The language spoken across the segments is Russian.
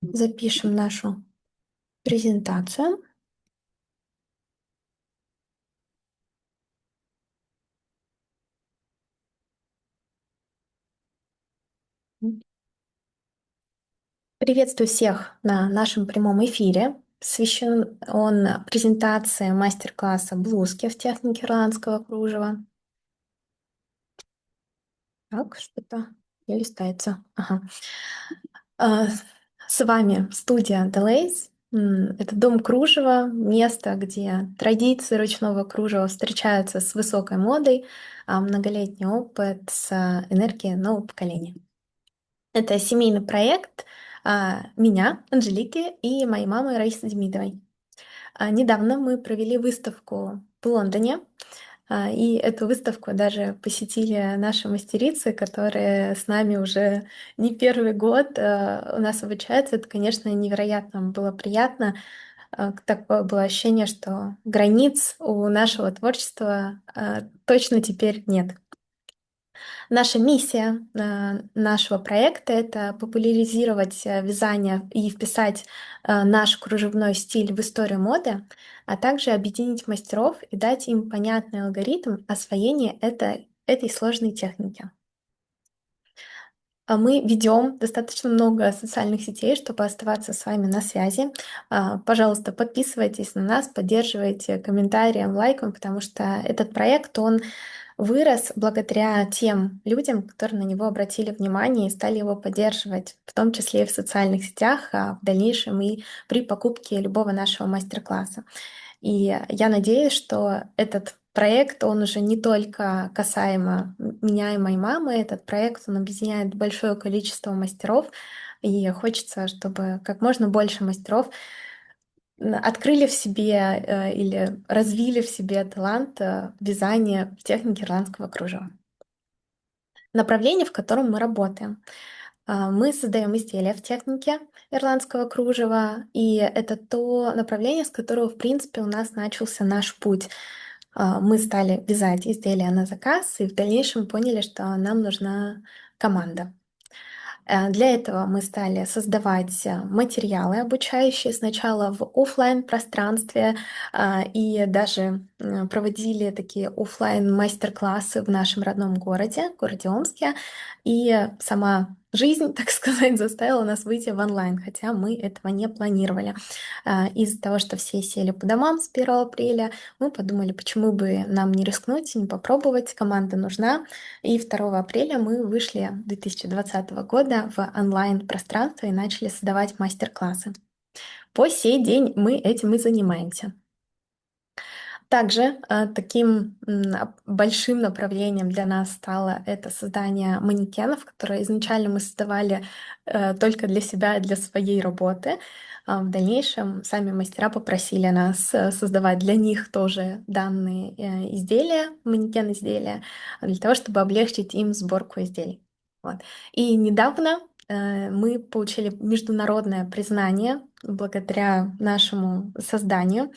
Запишем нашу презентацию. Приветствую всех на нашем прямом эфире. Посвящен он презентации мастер-класса блузки в технике ирландского кружева. Так, что-то не листается. Ага. А, С вами студия Delays. Это дом кружева, место, где традиции ручного кружева встречаются с высокой модой, а многолетний опыт с энергией нового поколения. Это семейный проект меня, Анжелики, и моей мамы Раисы Демидовой. Недавно мы провели выставку в Лондоне, и эту выставку даже посетили наши мастерицы, которые с нами уже не первый год у нас обучаются. Это, конечно, невероятно было приятно. Такое было ощущение, что границ у нашего творчества точно теперь нет. Наша миссия нашего проекта — это популяризировать вязание и вписать наш кружевной стиль в историю моды, а также объединить мастеров и дать им понятный алгоритм освоения этой сложной техники. Мы ведем достаточно много социальных сетей, чтобы оставаться с вами на связи. Пожалуйста, подписывайтесь на нас, поддерживайте комментарием, лайком, потому что этот проект, он вырос благодаря тем людям, которые на него обратили внимание и стали его поддерживать, в том числе и в социальных сетях, а в дальнейшем и при покупке любого нашего мастер-класса. И я надеюсь, что этот проект, он уже не только касаемо меня и моей мамы, этот проект, он объединяет большое количество мастеров, и хочется, чтобы как можно больше мастеров открыли в себе или развили в себе талант вязания в технике ирландского кружева. Направление, в котором мы работаем. Мы создаем изделия в технике ирландского кружева, и это то направление, с которого, в принципе, у нас начался наш путь. Мы стали вязать изделия на заказ, и в дальнейшем поняли, что нам нужна команда. Для этого мы стали создавать материалы обучающие сначала в оффлайн пространстве и даже проводили такие оффлайн мастер-классы в нашем родном городе Омске. И сама жизнь, так сказать, заставила нас выйти в онлайн, хотя мы этого не планировали. Из-за того, что все сели по домам с 1 апреля, мы подумали, почему бы нам не рискнуть, не попробовать, команда нужна. И 2 апреля мы вышли 2020 года в онлайн-пространство и начали создавать мастер-классы. По сей день мы этим и занимаемся. Также таким большим направлением для нас стало это создание манекенов, которые изначально мы создавали только для себя и для своей работы. В дальнейшем сами мастера попросили нас создавать для них тоже данные изделия, манекен-изделия, для того, чтобы облегчить им сборку изделий. Вот. И недавно мы получили международное признание благодаря нашему созданию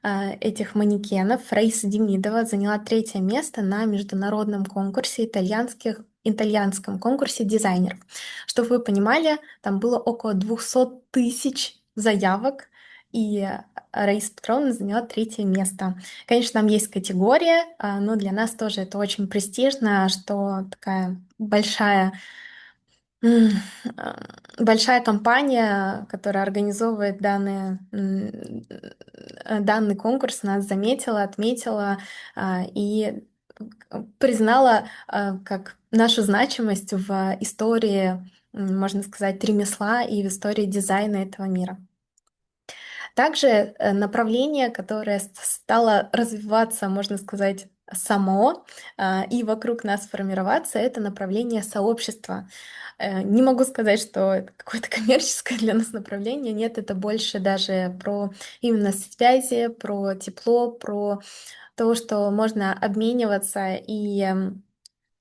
этих манекенов. Раиса Демидова заняла 3 место на международном конкурсе итальянском конкурсе дизайнеров. Чтобы вы понимали, там было около 200 тысяч заявок, и Раиса Петровна заняла 3 место. Конечно, там есть категория, но для нас тоже это очень престижно, что такая М, большая компания, которая организовывает данный конкурс, нас заметила, отметила и признала как нашу значимость в истории, можно сказать, ремесла и в истории дизайна этого мира. Также направление, которое стало развиваться, можно сказать, само и вокруг нас формироваться, это направление сообщества. Не могу сказать, что это какое-то коммерческое для нас направление. Нет, это больше даже про именно связи, про тепло, про то, что можно обмениваться и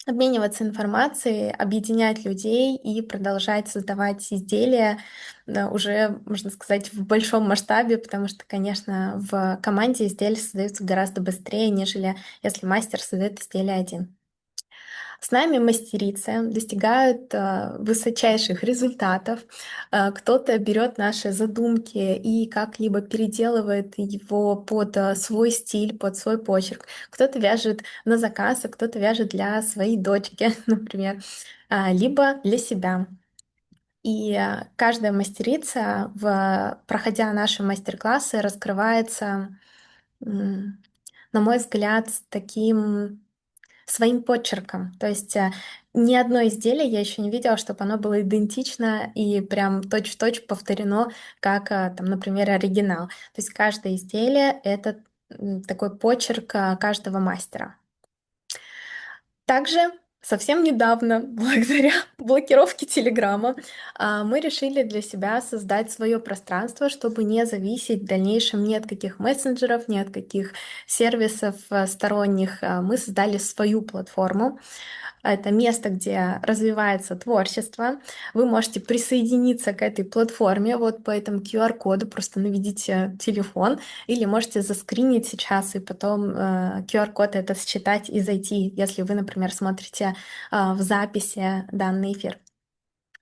обмениваться информацией, объединять людей и продолжать создавать изделия, да, уже, можно сказать, в большом масштабе, потому что, конечно, в команде изделия создаются гораздо быстрее, нежели если мастер создает изделие один. С нами мастерицы достигают высочайших результатов. Кто-то берет наши задумки и как-либо переделывает его под свой стиль, под свой почерк. Кто-то вяжет на заказ, а кто-то вяжет для своей дочки, например, либо для себя. И каждая мастерица, проходя наши мастер-классы, раскрывается, на мой взгляд, с таким своим почерком. То есть ни одно изделие я еще не видела, чтобы оно было идентично и прям точь-в-точь повторено, как, там, например, оригинал. То есть каждое изделие — это такой почерк каждого мастера. Также совсем недавно, благодаря блокировке Телеграма, мы решили для себя создать свое пространство, чтобы не зависеть в дальнейшем ни от каких мессенджеров, ни от каких сервисов сторонних. Мы создали свою платформу. Это место, где развивается творчество. Вы можете присоединиться к этой платформе вот по этому QR-коду, просто наведите телефон, или можете заскринить сейчас и потом QR-код этот считать и зайти, если вы, например, смотрите в записи данный эфир.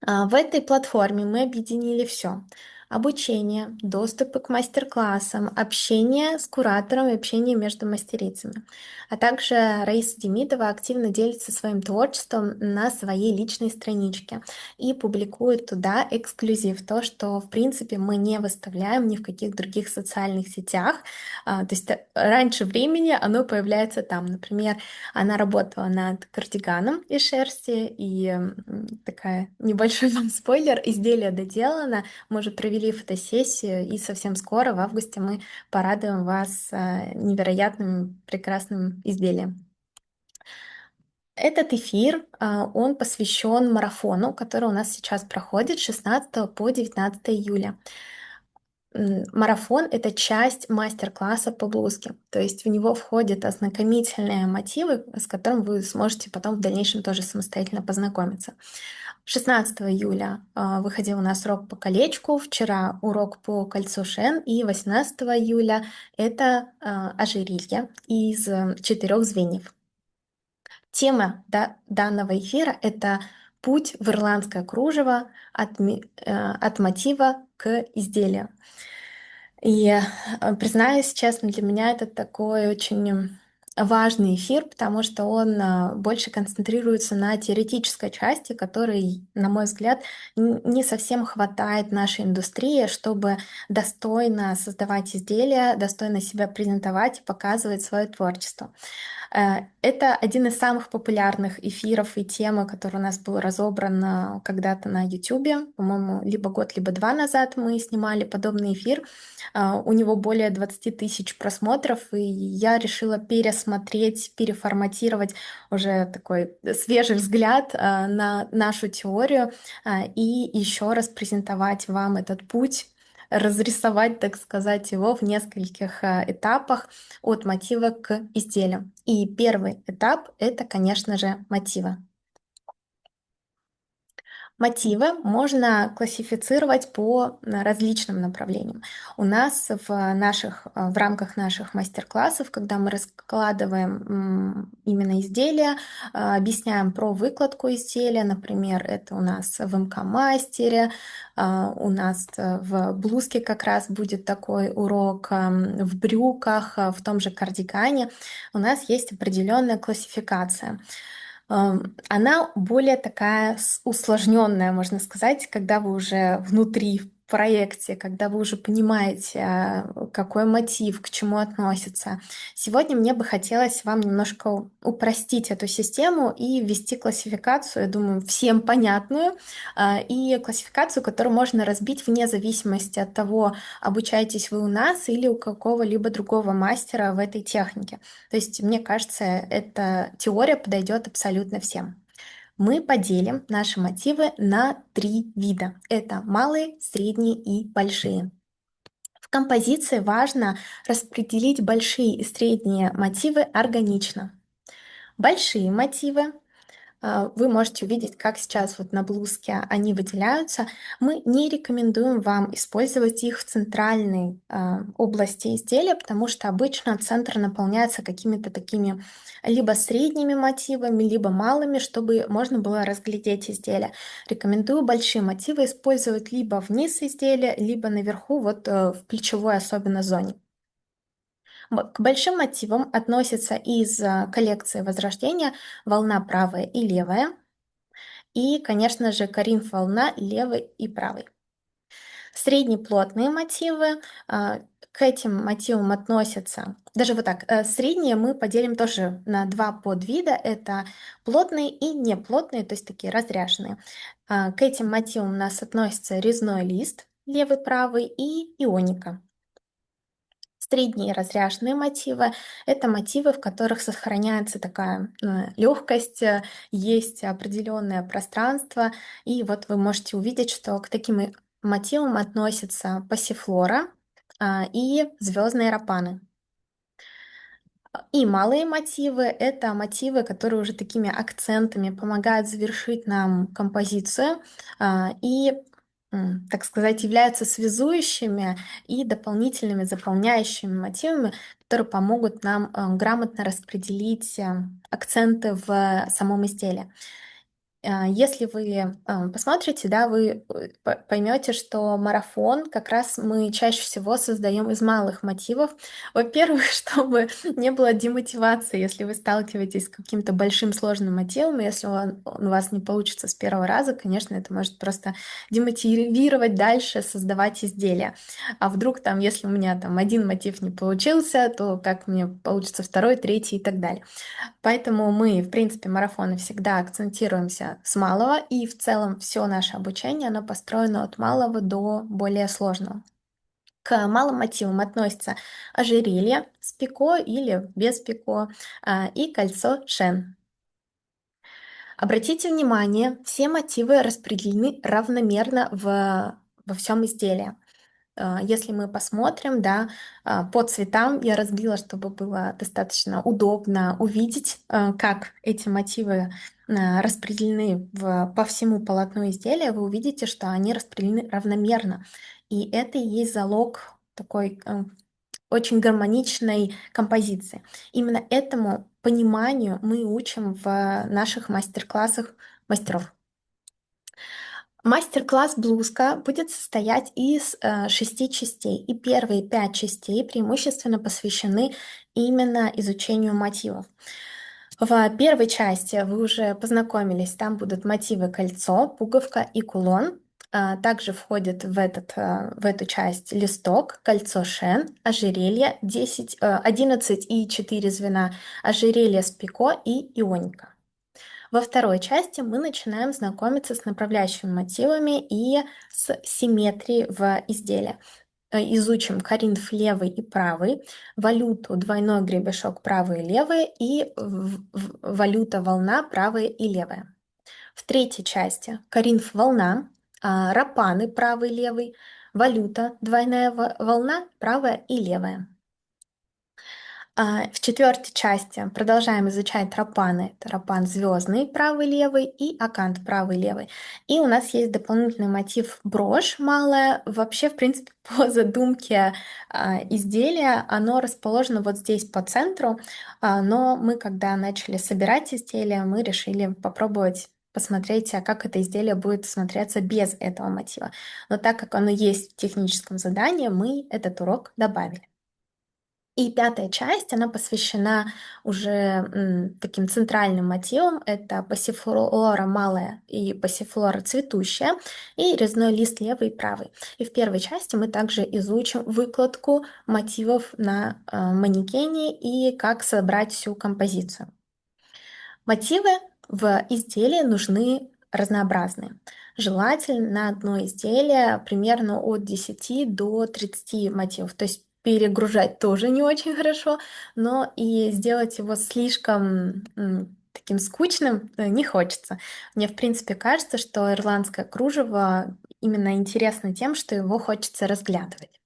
В этой платформе мы объединили все: обучение, доступы к мастер-классам, общение с куратором и общение между мастерицами. А также Раиса Демидова активно делится своим творчеством на своей личной страничке и публикует туда эксклюзив, то, что, в принципе, мы не выставляем ни в каких других социальных сетях. То есть раньше времени оно появляется там. Например, она работала над кардиганом из шерсти, и такая небольшой вам спойлер: изделие доделано, мы уже провели фотосессию, и совсем скоро, в августе, мы порадуем вас невероятным, прекрасным изделием. Этот эфир, он посвящен марафону, который у нас сейчас проходит с 16 по 19 июля. Марафон — это часть мастер-класса по блузке, то есть в него входят ознакомительные мотивы, с которым вы сможете потом в дальнейшем тоже самостоятельно познакомиться. 16 июля выходил у нас урок по колечку, вчера урок по кольцу Шен, и 18 июля это ожерелье из 4 звеньев. Тема данного эфира — это путь в ирландское кружево от мотива к изделию. И, признаюсь честно, для меня это такой очень важный эфир, потому что он больше концентрируется на теоретической части, которой, на мой взгляд, не совсем хватает нашей индустрии, чтобы достойно создавать изделия, достойно себя презентовать и показывать свое творчество. Это один из самых популярных эфиров и темы, который у нас был разобран когда-то на YouTube. По-моему, либо год, либо 2 назад мы снимали подобный эфир. У него более 20 тысяч просмотров, и я решила пересмотреть, переформатировать уже такой свежий взгляд на нашу теорию и еще раз презентовать вам этот путь, разрисовать, так сказать, его в нескольких этапах от мотива к изделию. И первый этап — это, конечно же, мотивы. Мотивы можно классифицировать по различным направлениям. У нас в рамках наших мастер-классов, когда мы раскладываем именно изделия, объясняем про выкладку изделия, например, это у нас в МК-мастере, у нас в блузке как раз будет такой урок, в брюках, в том же кардигане. У нас есть определенная классификация. Она более такая усложненная, можно сказать, когда вы уже внутри в проекте, когда вы уже понимаете, какой мотив, к чему относится. Сегодня мне бы хотелось вам немножко упростить эту систему и ввести классификацию, я думаю, всем понятную, и классификацию, которую можно разбить вне зависимости от того, обучаетесь вы у нас или у какого-либо другого мастера в этой технике. То есть, мне кажется, эта теория подойдет абсолютно всем. Мы поделим наши мотивы на 3 вида. Это малые, средние и большие. В композиции важно распределить большие и средние мотивы органично. Большие мотивы Вы можете увидеть, как сейчас вот на блузке они выделяются. Мы не рекомендуем вам использовать их в центральной области изделия, потому что обычно центр наполняется какими-то такими либо средними мотивами, либо малыми, чтобы можно было разглядеть изделие. Рекомендую большие мотивы использовать либо вниз изделия, либо наверху, вот в плечевой особенно зоне. К большим мотивам относятся из коллекции Возрождения волна правая и левая, и, конечно же, Коринф-волна левый и правый. Среднеплотные мотивы, к этим мотивам относятся, даже вот так, средние мы поделим тоже на два подвида, это плотные и неплотные, то есть такие разряженные. К этим мотивам у нас относится резной лист, левый, правый, и ионика. Средние разряженные мотивы — это мотивы, в которых сохраняется такая легкость, есть определенное пространство, и вот вы можете увидеть, что к таким мотивам относятся пассифлора и звездные рапаны. И малые мотивы — это мотивы, которые уже такими акцентами помогают завершить нам композицию и, так сказать, являются связующими и дополнительными заполняющими мотивами, которые помогут нам грамотно распределить акценты в самом изделии. Если вы посмотрите, да, вы поймете, что марафон как раз мы чаще всего создаем из малых мотивов. Во-первых, чтобы не было демотивации, если вы сталкиваетесь с каким-то большим сложным мотивом, если он у вас не получится с первого раза, конечно, это может просто демотивировать дальше создавать изделия. А вдруг там, если у меня там один мотив не получился, то как мне получится второй, третий и так далее. Поэтому мы, в принципе, марафоны всегда акцентируемся с малого, и в целом все наше обучение, оно построено от малого до более сложного. К малым мотивам относятся ожерелье с пико или без пико и кольцо шен. Обратите внимание, все мотивы распределены равномерно во всем изделии. Если мы посмотрим, да, по цветам я разбила, чтобы было достаточно удобно увидеть, как эти мотивы распределены по всему полотну изделия, вы увидите, что они распределены равномерно. И это и есть залог такой очень гармоничной композиции. Именно этому пониманию мы учим в наших мастер-классах мастеров. Мастер-класс «Блузка» будет состоять из 6 частей, и первые 5 частей преимущественно посвящены именно изучению мотивов. В первой части вы уже познакомились, там будут мотивы кольцо, пуговка и кулон. Также входит в эту часть листок, кольцо шен, ожерелье, 11 и 4 звена, ожерелье с пико и ионика. Во второй части мы начинаем знакомиться с направляющими мотивами и с симметрией в изделии. Изучим коринф левый и правый, валюту двойной гребешок правый и левый и валюта волна правая и левая. В третьей части коринф волна, рапаны правый и левый, валюта двойная волна правая и левая. В четвертой части продолжаем изучать тропаны. Это тропан звездный правый левый и аккант правый левый. И у нас есть дополнительный мотив брошь малая. Вообще, в принципе, по задумке изделия оно расположено вот здесь по центру. Но мы, когда начали собирать изделия, мы решили попробовать посмотреть, как это изделие будет смотреться без этого мотива. Но так как оно есть в техническом задании, мы этот урок добавили. И пятая часть, она посвящена уже таким центральным мотивам. Это пассифлора малая и пассифлора цветущая, и резной лист левый и правый. И в первой части мы также изучим выкладку мотивов на манекене и как собрать всю композицию. Мотивы в изделии нужны разнообразные. Желательно на одно изделие примерно от 10 до 30 мотивов. То есть перегружать тоже не очень хорошо, но и сделать его слишком таким скучным не хочется. Мне, в принципе, кажется, что ирландское кружево именно интересно тем, что его хочется разглядывать.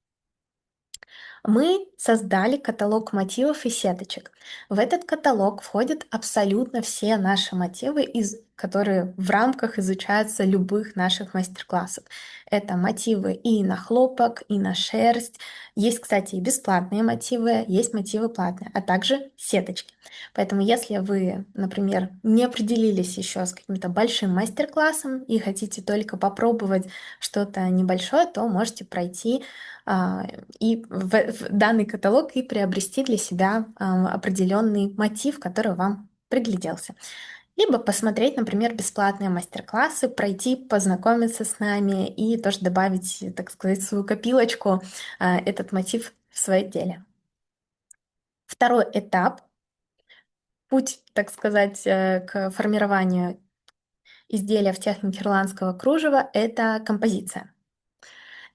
Мы создали каталог мотивов и сеточек. В этот каталог входят абсолютно все наши мотивы, которые в рамках изучаются любых наших мастер-классов. Это мотивы и на хлопок, и на шерсть. Есть, кстати, и бесплатные мотивы, есть мотивы платные, а также сеточки. Поэтому если вы, например, не определились еще с каким-то большим мастер-классом и хотите только попробовать что-то небольшое, то можете пройти а, и в данный каталог и приобрести для себя определенный мотив, который вам пригляделся. Либо посмотреть, например, бесплатные мастер-классы, пройти, познакомиться с нами и тоже добавить, так сказать, в свою копилочку этот мотив в свое деле. Второй этап, путь, так сказать, к формированию изделия в технике ирландского кружева — это композиция.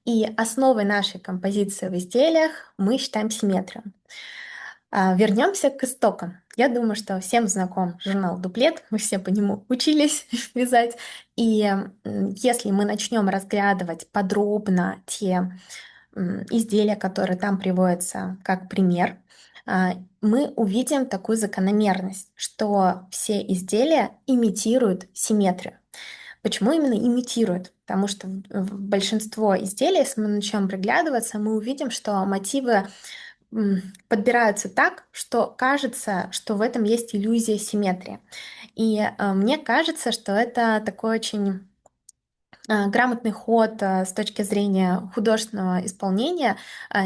И основой нашей композиции в изделиях мы считаем симметрию. Вернемся к истокам. Я думаю, что всем знаком журнал «Дуплет», мы все по нему учились вязать. И если мы начнем разглядывать подробно те изделия, которые там приводятся как пример, мы увидим такую закономерность, что все изделия имитируют симметрию. Почему именно имитируют? Потому что в большинство изделий, если мы начнем приглядываться, мы увидим, что мотивы подбираются так, что кажется, что в этом есть иллюзия симметрии. И мне кажется, что это такой очень грамотный ход с точки зрения художественного исполнения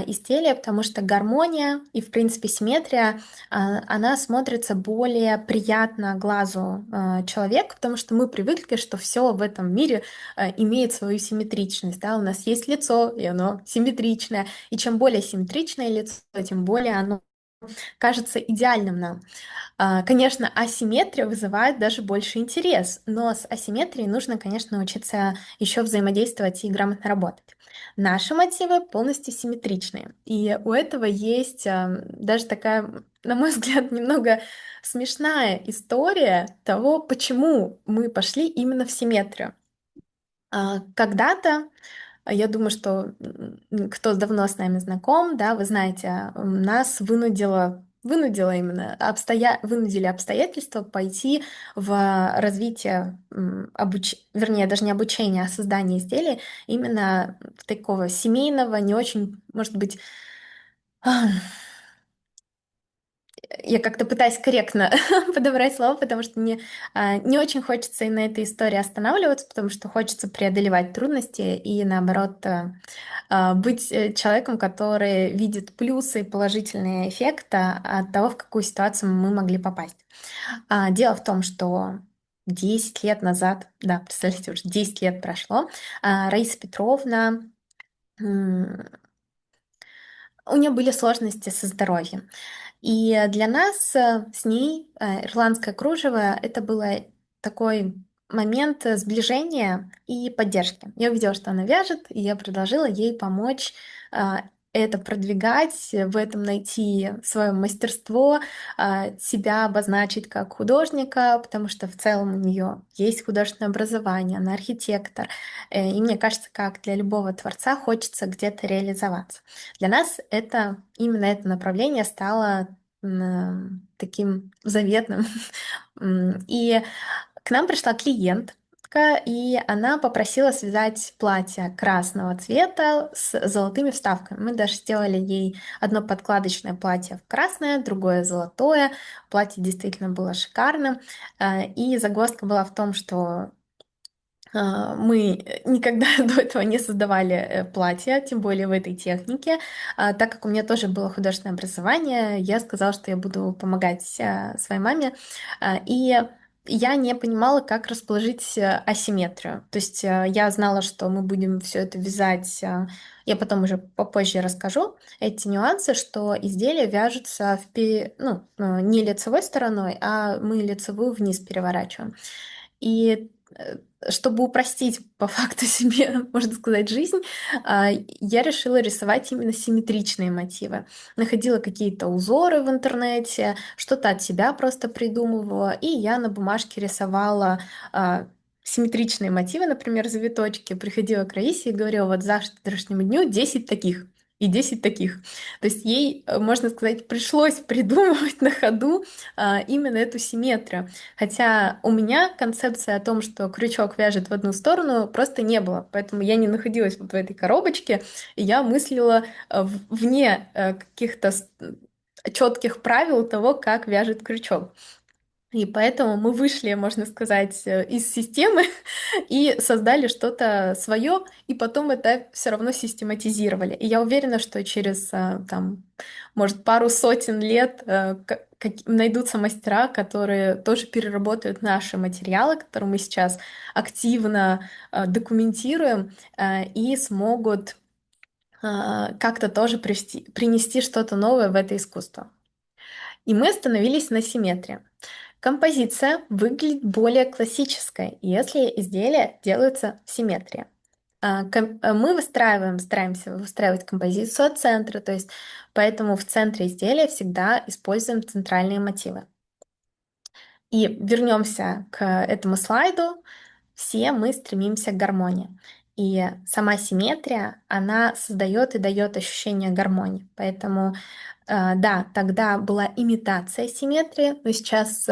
изделия, потому что гармония и, в принципе, симметрия, она смотрится более приятно глазу человека, потому что мы привыкли, что все в этом мире имеет свою симметричность. Да? У нас есть лицо, и оно симметричное. И чем более симметричное лицо, тем более оно кажется идеальным нам. Конечно, асимметрия вызывает даже больше интерес, но с асимметрией нужно, конечно, научиться еще взаимодействовать и грамотно работать. Наши мотивы полностью симметричные, и у этого есть даже такая, на мой взгляд, немного смешная история того, почему мы пошли именно в симметрию. Когда-то я думаю, что кто давно с нами знаком, да, вы знаете, нас вынудило именно вынудили обстоятельства пойти в развитие, вернее, даже не обучение, а создание изделий именно в такого семейного, не очень, может быть, я как-то пытаюсь корректно подобрать слово, потому что мне не очень хочется и на этой истории останавливаться, потому что хочется преодолевать трудности и, наоборот, быть человеком, который видит плюсы и положительные эффекты от того, в какую ситуацию мы могли попасть. Дело в том, что 10 лет назад, да, представляете, уже 10 лет прошло, Раиса Петровна, у нее были сложности со здоровьем. И для нас с ней ирландское кружево — это было такой момент сближения и поддержки. Я увидела, что она вяжет, и я предложила ей помочь это продвигать, в этом найти свое мастерство, себя обозначить как художника, потому что в целом у нее есть художественное образование, она архитектор. И мне кажется, как для любого творца хочется где-то реализоваться. Для нас именно это направление стало таким заветным. И к нам пришла клиентка, и она попросила связать платье красного цвета с золотыми вставками. Мы даже сделали ей одно подкладочное платье в красное, другое золотое. Платье действительно было шикарным. И загвоздка была в том, что мы никогда до этого не создавали платья, тем более в этой технике. Так как у меня тоже было художественное образование, я сказала, что я буду помогать своей маме. И я не понимала, как расположить асимметрию. То есть я знала, что мы будем все это вязать. Я потом уже попозже расскажу эти нюансы, что изделия вяжутся не лицевой стороной, а мы лицевую вниз переворачиваем. И чтобы упростить по факту себе, можно сказать, жизнь, я решила рисовать именно симметричные мотивы. Находила какие-то узоры в интернете, что-то от себя просто придумывала, и я на бумажке рисовала симметричные мотивы, например, завиточки. Приходила к Раисе и говорила: вот завтрашнему дню 10 таких. и 10 таких. То есть ей, можно сказать, пришлось придумывать на ходу именно эту симметрию. Хотя у меня концепция о том, что крючок вяжет в одну сторону, просто не было. Поэтому я не находилась вот в этой коробочке, и я мыслила вне каких-то четких правил того, как вяжет крючок. И поэтому мы вышли, можно сказать, из системы и создали что-то свое, и потом это все равно систематизировали. И я уверена, что через там, может, пару сотен лет найдутся мастера, которые тоже переработают наши материалы, которые мы сейчас активно документируем, и смогут как-то тоже принести что-то новое в это искусство. И мы остановились на симметрии. Композиция выглядит более классической, если изделия делаются в симметрии. Мы стараемся выстраивать композицию от центра, то есть поэтому в центре изделия всегда используем центральные мотивы. И вернемся к этому слайду. Все мы стремимся к гармонии. И сама симметрия, она создает и дает ощущение гармонии. Поэтому, да, тогда была имитация симметрии, но сейчас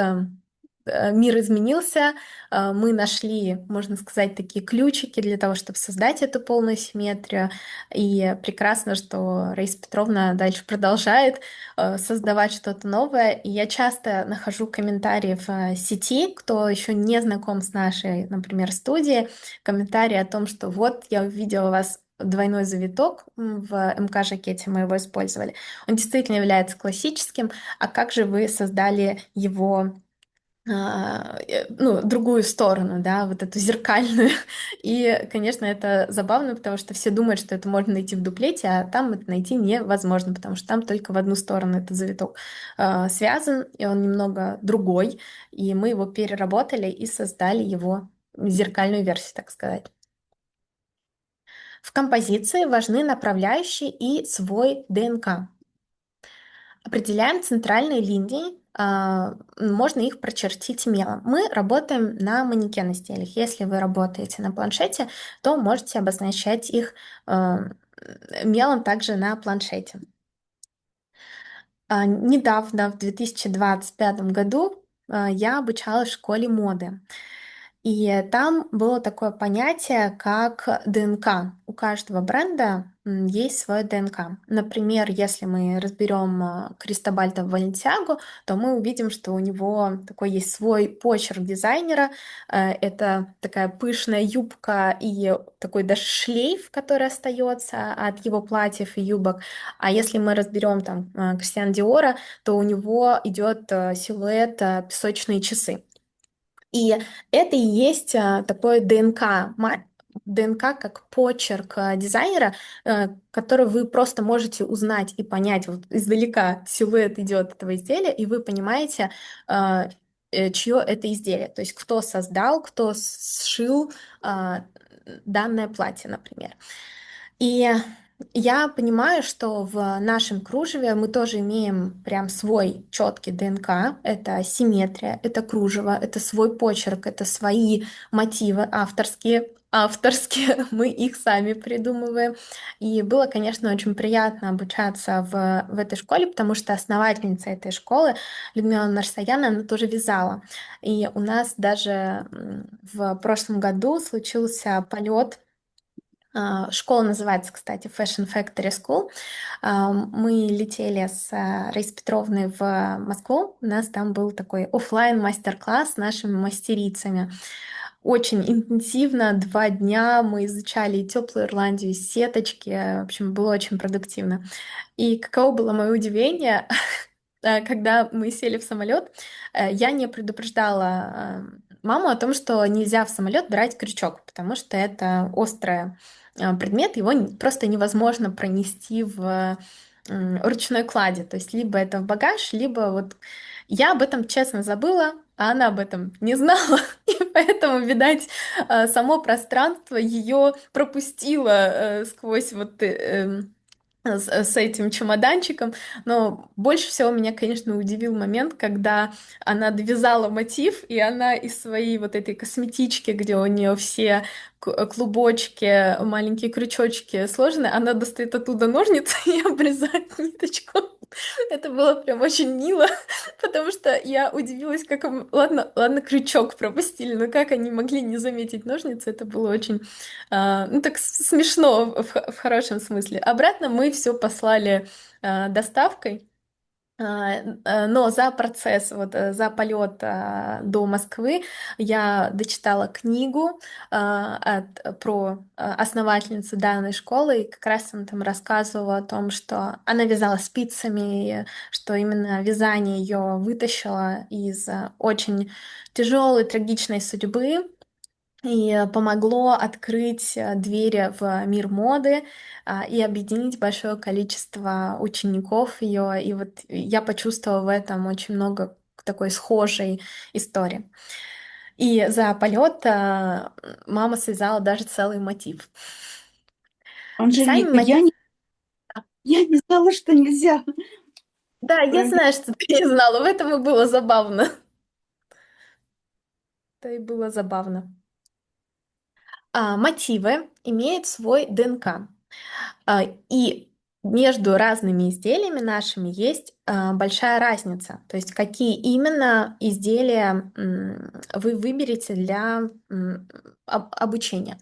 мир изменился, мы нашли, можно сказать, такие ключики для того, чтобы создать эту полную симметрию. И прекрасно, что Раиса Петровна дальше продолжает создавать что-то новое. И я часто нахожу комментарии в сети, кто еще не знаком с нашей, например, студией, комментарии о том, что вот я увидела у вас двойной завиток в МК-жакете, мы его использовали. Он действительно является классическим, а как же вы создали его ну, другую сторону, да, вот эту зеркальную. И, конечно, это забавно, потому что все думают, что это можно найти в дуплете, а там это найти невозможно, потому что там только в одну сторону этот завиток связан, и он немного другой, и мы его переработали и создали его зеркальную версию, так сказать. В композиции важны направляющие и свой ДНК. Определяем центральные линии, можно их прочертить мелом. Мы работаем на манекен изделиях. Если вы работаете на планшете, то можете обозначать их мелом также на планшете. Недавно, в 2025 году, я обучалась в школе моды. И там было такое понятие, как ДНК. У каждого бренда есть свое ДНК. Например, если мы разберем Кристобальда Валентиаго, то мы увидим, что у него такой есть свой почерк дизайнера. Это такая пышная юбка и такой даже шлейф, который остается от его платьев и юбок. А если мы разберем там Кристиана Диора, то у него идет силуэт песочные часы. И это и есть такое ДНК, ДНК как почерк дизайнера, который вы просто можете узнать и понять. Вот издалека силуэт идет этого изделия, и вы понимаете, чье это изделие. То есть кто создал, кто сшил данное платье, например. И я понимаю, что в нашем кружеве мы тоже имеем прям свой четкий ДНК. Это симметрия, это кружево, это свой почерк, это свои мотивы авторские. Авторские, мы их сами придумываем. И было, конечно, очень приятно обучаться в этой школе, потому что основательница этой школы, Людмила Нарсаяна, она тоже вязала. И у нас даже в прошлом году случился полет. Школа называется, кстати, Fashion Factory School. Мы летели с Раисой Петровной в Москву. У нас там был такой оффлайн мастер-класс с нашими мастерицами. Очень интенсивно, 2 дня мы изучали теплую Ирландию, сеточки. В общем, было очень продуктивно. И каково было мое удивление, когда мы сели в самолет, я не предупреждала маму о том, что нельзя в самолет брать крючок, потому что это острый предмет, его просто невозможно пронести в ручной кладе. То есть либо это в багаж, либо вот я об этом честно забыла, а она об этом не знала, и поэтому, видать, само пространство ее пропустило сквозь вот с этим чемоданчиком, но больше всего меня, конечно, удивил момент, когда она довязала мотив, и она из своей вот этой косметички, где у нее все клубочки, маленькие крючочки сложены, она достает оттуда ножницы и обрезает ниточку. Это было прям очень мило, потому что я удивилась, как ладно, ладно, крючок пропустили, но как они могли не заметить ножницы, это было очень, ну так смешно в хорошем смысле. Обратно мы все послали доставкой. Но за процесс, за полет до Москвы я дочитала книгу про основательницу данной школы, и как раз она там рассказывала о том, что она вязала спицами, и что именно вязание ее вытащило из очень тяжелой, трагичной судьбы, и помогло открыть двери в мир моды и объединить большое количество учеников ее. И вот я почувствовала в этом очень много такой схожей истории. И за полет мама связала даже целый мотив. Сами Анжелика, мотивы... я не знала, что нельзя Да, я проверить. знаю, что ты не знала, в этом и было забавно. Это и было забавно. Мотивы имеют свой ДНК. И между разными изделиями нашими есть большая разница. То есть какие именно изделия вы выберете для обучения.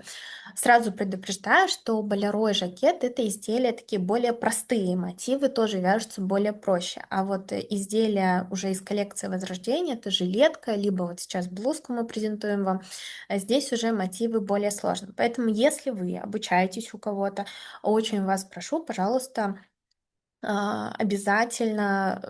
Сразу предупреждаю, что болеро и жакет — это изделия такие более простые, мотивы тоже вяжутся более проще. А вот изделия уже из коллекции Возрождения — это жилетка, либо вот сейчас блузку мы презентуем вам, здесь уже мотивы более сложные. Поэтому если вы обучаетесь у кого-то, очень вас прошу, пожалуйста, обязательно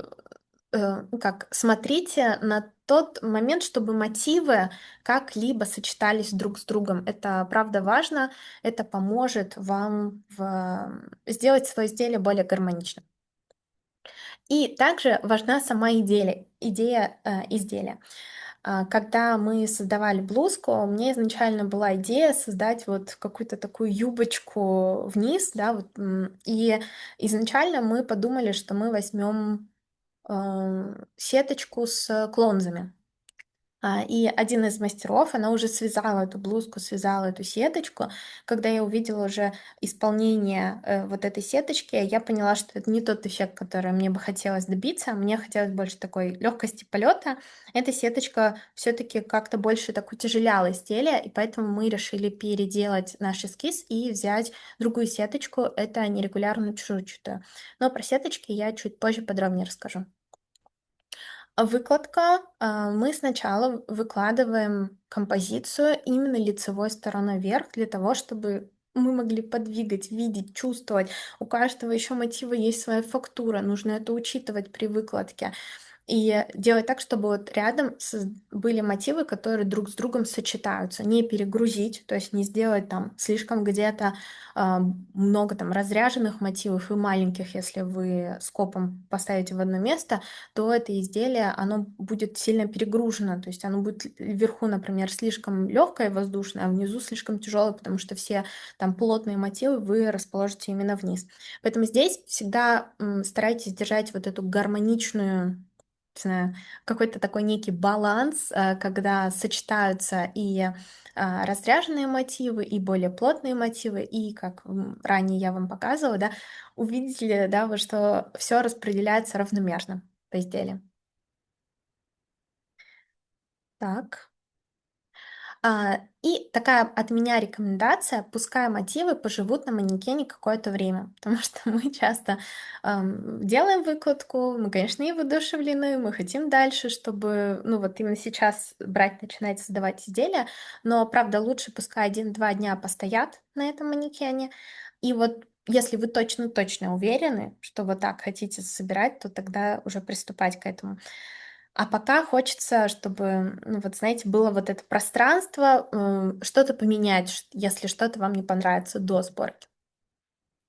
ну как смотрите на тот момент, чтобы мотивы как-либо сочетались друг с другом. Это правда важно, это поможет вам сделать свое изделие более гармоничным. И также важна сама идея изделия. Когда мы создавали блузку, у меня изначально была идея создать вот какую-то такую юбочку вниз, да, вот, и изначально мы подумали, что мы возьмем сеточку с клонзами. И один из мастеров, она уже связала эту блузку, связала эту сеточку. Когда я увидела уже исполнение вот этой сеточки, я поняла, что это не тот эффект, который мне бы хотелось добиться. Мне хотелось больше такой легкости полета. Эта сеточка все-таки как-то больше так утяжеляла изделие, и поэтому мы решили переделать наш эскиз и взять другую сеточку, это нерегулярную чешуйчатую. Но про сеточки я чуть позже подробнее расскажу. Выкладка. Мы сначала выкладываем композицию именно лицевой стороной вверх для того, чтобы мы могли подвигать, видеть, чувствовать. У каждого еще мотива есть своя фактура, нужно это учитывать при выкладке. И делать так, чтобы вот рядом были мотивы, которые друг с другом сочетаются. Не перегрузить, то есть не сделать там слишком где-то а, много там разряженных мотивов и маленьких, если вы скопом поставите в одно место, то это изделие, оно будет сильно перегружено. То есть оно будет вверху, например, слишком легкое и воздушное, а внизу слишком тяжелое, потому что все там плотные мотивы вы расположите именно вниз. Поэтому здесь всегда старайтесь держать вот эту гармоничную, не знаю, какой-то такой некий баланс, когда сочетаются и разряженные мотивы, и более плотные мотивы, и, как ранее я вам показывала, да, увидели, да, вы, что все распределяется равномерно по изделию. Так. И такая от меня рекомендация, пускай мотивы поживут на манекене какое-то время, потому что мы часто делаем выкладку, мы, конечно, и воодушевлены, мы хотим дальше, чтобы, ну вот именно сейчас брать, начинать создавать изделия, но, правда, лучше пускай 1-2 дня постоят на этом манекене, и вот если вы точно-точно уверены, что вот так хотите собирать, то тогда уже приступать к этому. А пока хочется, чтобы, ну вот знаете, было вот это пространство, что-то поменять, если что-то вам не понравится до сборки.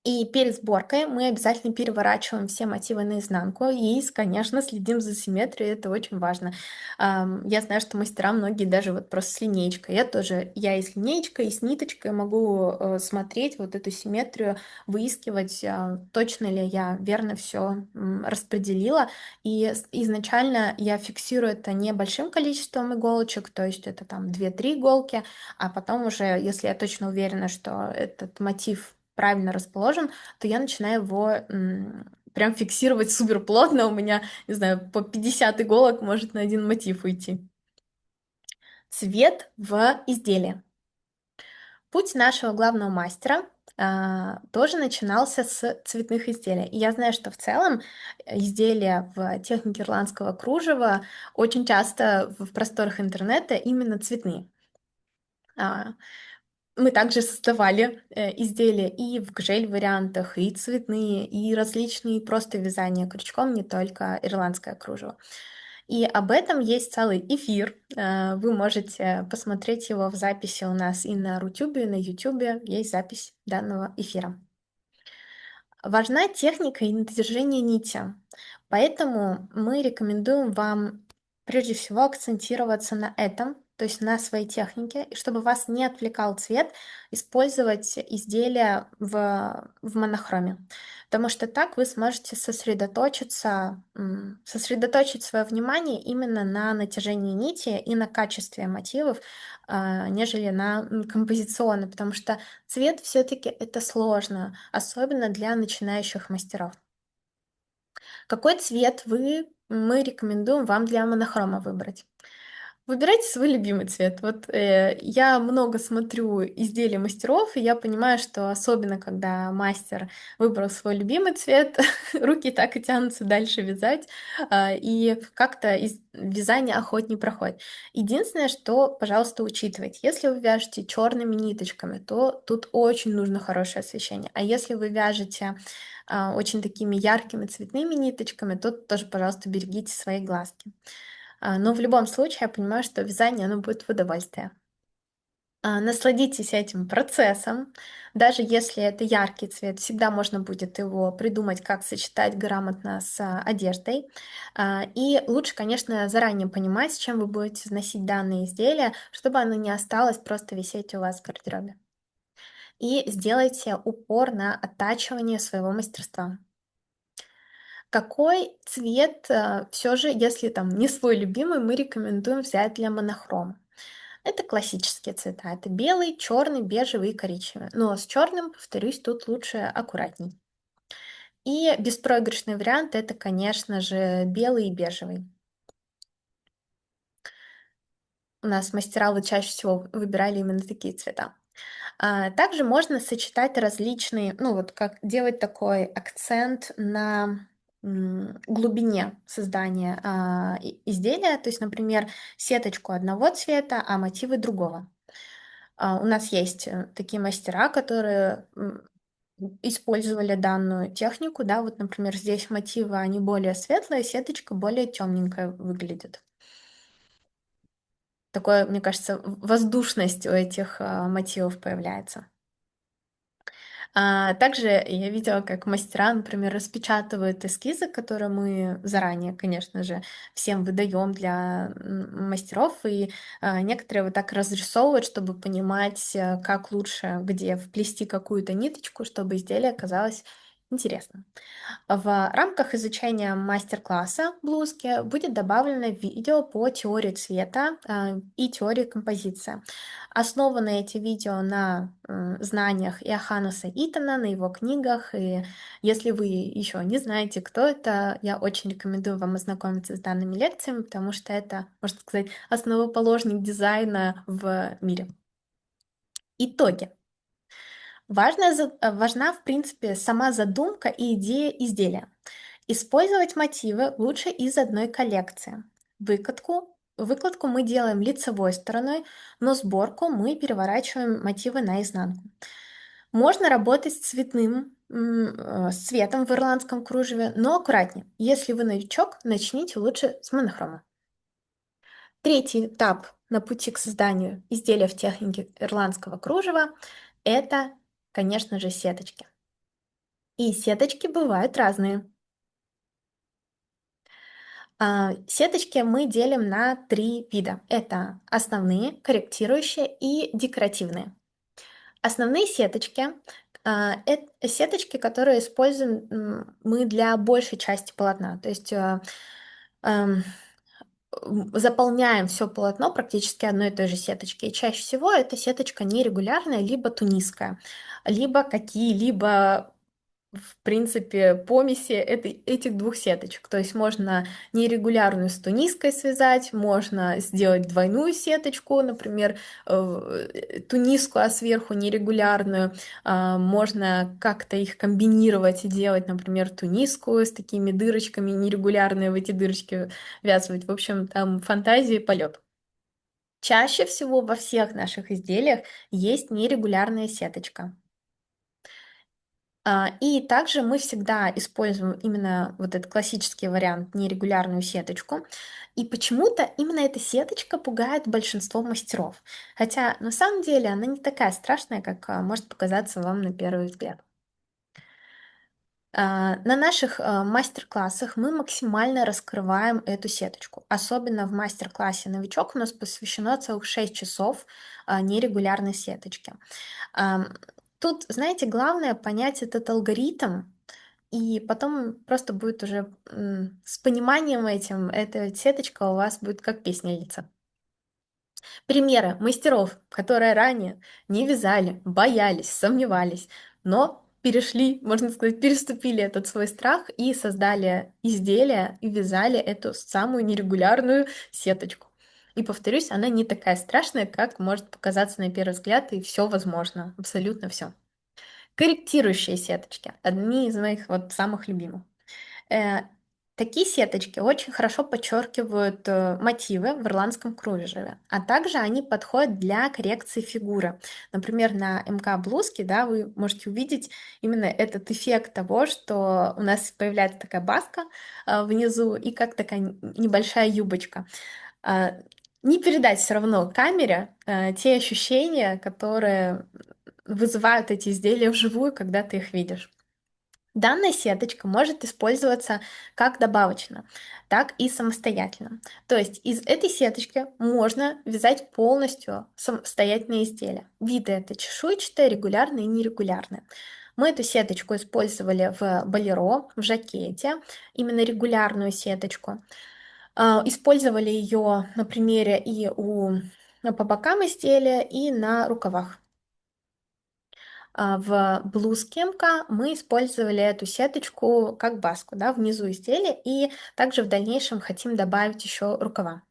И перед сборкой мы обязательно переворачиваем все мотивы наизнанку и, конечно, следим за симметрией, это очень важно. Я знаю, что мастера многие даже вот просто с линеечкой. Я и с линеечкой, и с ниточкой могу смотреть вот эту симметрию, выискивать, точно ли я верно все распределила. И изначально я фиксирую это небольшим количеством иголочек, то есть это там 2-3 иголки, а потом уже, если я точно уверена, что этот мотив правильно расположен, то я начинаю его прям фиксировать супер плотно. У меня, не знаю, по 50 иголок может на один мотив уйти. Цвет в изделии. Путь нашего главного мастера тоже начинался с цветных изделий. И я знаю, что в целом изделия в технике ирландского кружева очень часто в просторах интернета именно цветные. А, Мы также создавали изделия и в гжель-вариантах, и цветные, и различные просто вязания крючком, не только ирландское кружево. И об этом есть целый эфир. Вы можете посмотреть его в записи у нас и на Рутюбе, и на Ютубе. Есть запись данного эфира. Важна техника и натяжение нити, поэтому мы рекомендуем вам прежде всего акцентироваться на этом, то есть на своей технике, и чтобы вас не отвлекал цвет, использовать изделия в монохроме, потому что так вы сможете сосредоточиться, сосредоточить свое внимание именно на натяжении нити и на качестве мотивов, нежели на композиционно, потому что цвет все-таки это сложно, особенно для начинающих мастеров. Какой цвет мы рекомендуем вам для монохрома выбрать? Выбирайте свой любимый цвет. Вот я много смотрю изделий мастеров, и я понимаю, что особенно когда мастер выбрал свой любимый цвет, руки так и тянутся дальше вязать, и как-то вязание охотнее проходит. Единственное, что, пожалуйста, учитывайте, если вы вяжете черными ниточками, то тут очень нужно хорошее освещение. А если вы вяжете очень такими яркими цветными ниточками, то тоже, пожалуйста, берегите свои глазки. Но в любом случае я понимаю, что вязание, оно будет в удовольствие. Насладитесь этим процессом. Даже если это яркий цвет, всегда можно будет его придумать, как сочетать грамотно с одеждой. И лучше, конечно, заранее понимать, с чем вы будете носить данные изделия, чтобы оно не осталось просто висеть у вас в гардеробе. И сделайте упор на оттачивание своего мастерства. Какой цвет все же, если там не свой любимый, мы рекомендуем взять для монохрома? Это классические цвета. Это белый, черный, бежевый и коричневый. Но с черным, повторюсь, тут лучше аккуратней. И беспроигрышный вариант это, конечно же, белый и бежевый. У нас мастера вот чаще всего выбирали именно такие цвета. Также можно сочетать различные, ну вот как делать такой акцент на глубине создания изделия, то есть, например, сеточку одного цвета, а мотивы другого. У нас есть такие мастера, которые использовали данную технику, да, вот, например, здесь мотивы, они более светлые, сеточка более темненькая выглядит. Такое, мне кажется, воздушность у этих мотивов появляется. Также я видела, как мастера, например, распечатывают эскизы, которые мы заранее, конечно же, всем выдаем для мастеров, и некоторые вот так разрисовывают, чтобы понимать, как лучше, где вплести какую-то ниточку, чтобы изделие оказалось интересным. В рамках изучения мастер-класса блузки будет добавлено видео по теории цвета и теории композиции. Основаны эти видео на знаниях Иоханнеса Итона, на его книгах. И если вы еще не знаете, кто это, я очень рекомендую вам ознакомиться с данными лекциями, потому что это, можно сказать, основоположник дизайна в мире. Итоги. Важна, в принципе, сама задумка и идея изделия. Использовать мотивы лучше из одной коллекции. Выкладку мы делаем лицевой стороной, но сборку мы переворачиваем мотивы наизнанку. Можно работать с цветом в ирландском кружеве, но аккуратнее. Если вы новичок, начните лучше с монохрома. Третий этап на пути к созданию изделия в технике ирландского кружева – это, конечно же, сеточки. И сеточки бывают разные. Сеточки мы делим на три вида. Это основные, корректирующие и декоративные. Основные сеточки, это сеточки, которые используем мы для большей части полотна. То есть ам, заполняем все полотно практически одной и той же сеточки. И чаще всего эта сеточка нерегулярная, либо тунисская, либо какие-либо в принципе, помеси этих двух сеточек. То есть можно нерегулярную с тунисской связать, можно сделать двойную сеточку, например, тунисскую, а сверху нерегулярную. Можно как-то их комбинировать и делать, например, тунисскую с такими дырочками, нерегулярные в эти дырочки ввязывать. В общем, там фантазии полет. Чаще всего во всех наших изделиях есть нерегулярная сеточка. И также мы всегда используем именно вот этот классический вариант, нерегулярную сеточку. И почему-то именно эта сеточка пугает большинство мастеров. Хотя на самом деле она не такая страшная, как может показаться вам на первый взгляд. На наших мастер-классах мы максимально раскрываем эту сеточку. Особенно в мастер-классе «Новичок» у нас посвящено целых 6 часов нерегулярной сеточке. Ам, Тут, знаете, главное понять этот алгоритм, и потом просто будет уже с пониманием этим эта сеточка у вас будет как песня литься. Примеры мастеров, которые ранее не вязали, боялись, сомневались, но перешли, можно сказать, переступили этот свой страх и создали изделие и вязали эту самую нерегулярную сеточку. И повторюсь, она не такая страшная, как может показаться на первый взгляд, и все возможно, абсолютно все. Корректирующие сеточки. Одни из моих вот самых любимых. Э, Такие сеточки очень хорошо подчеркивают мотивы в ирландском кружеве, а также они подходят для коррекции фигуры. Например, на МК блузке, да, вы можете увидеть именно этот эффект того, что у нас появляется такая баска внизу и как такая небольшая юбочка. А, Не передать все равно камере те ощущения, которые вызывают эти изделия вживую, когда ты их видишь. Данная сеточка может использоваться как добавочно, так и самостоятельно. То есть из этой сеточки можно вязать полностью самостоятельные изделия. Виды это чешуйчатые, регулярные и нерегулярные. Мы эту сеточку использовали в болеро, в жакете, именно регулярную сеточку. Использовали ее на примере и по бокам изделия, и на рукавах. В блузке МК мы использовали эту сеточку как баску, да, внизу изделия, и также в дальнейшем хотим добавить еще рукава.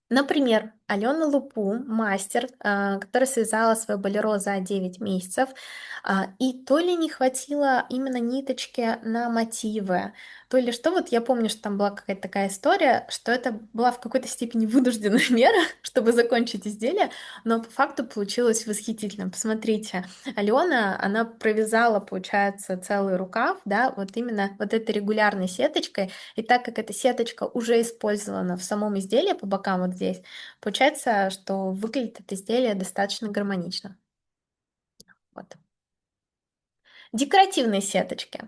Например, Алена Лупу, мастер, которая связала свое болеро за 9 месяцев, и то ли не хватило именно ниточки на мотивы, то ли что, вот я помню, что там была какая-то такая история, что это была в какой-то степени вынужденная мера, чтобы закончить изделие, но по факту получилось восхитительно. Посмотрите, Алена, она провязала, получается, целый рукав, да, вот именно вот этой регулярной сеточкой, и так как эта сеточка уже использована в самом изделии по бокам вот здесь, получается, что выглядит это изделие достаточно гармонично. Вот. Декоративные сеточки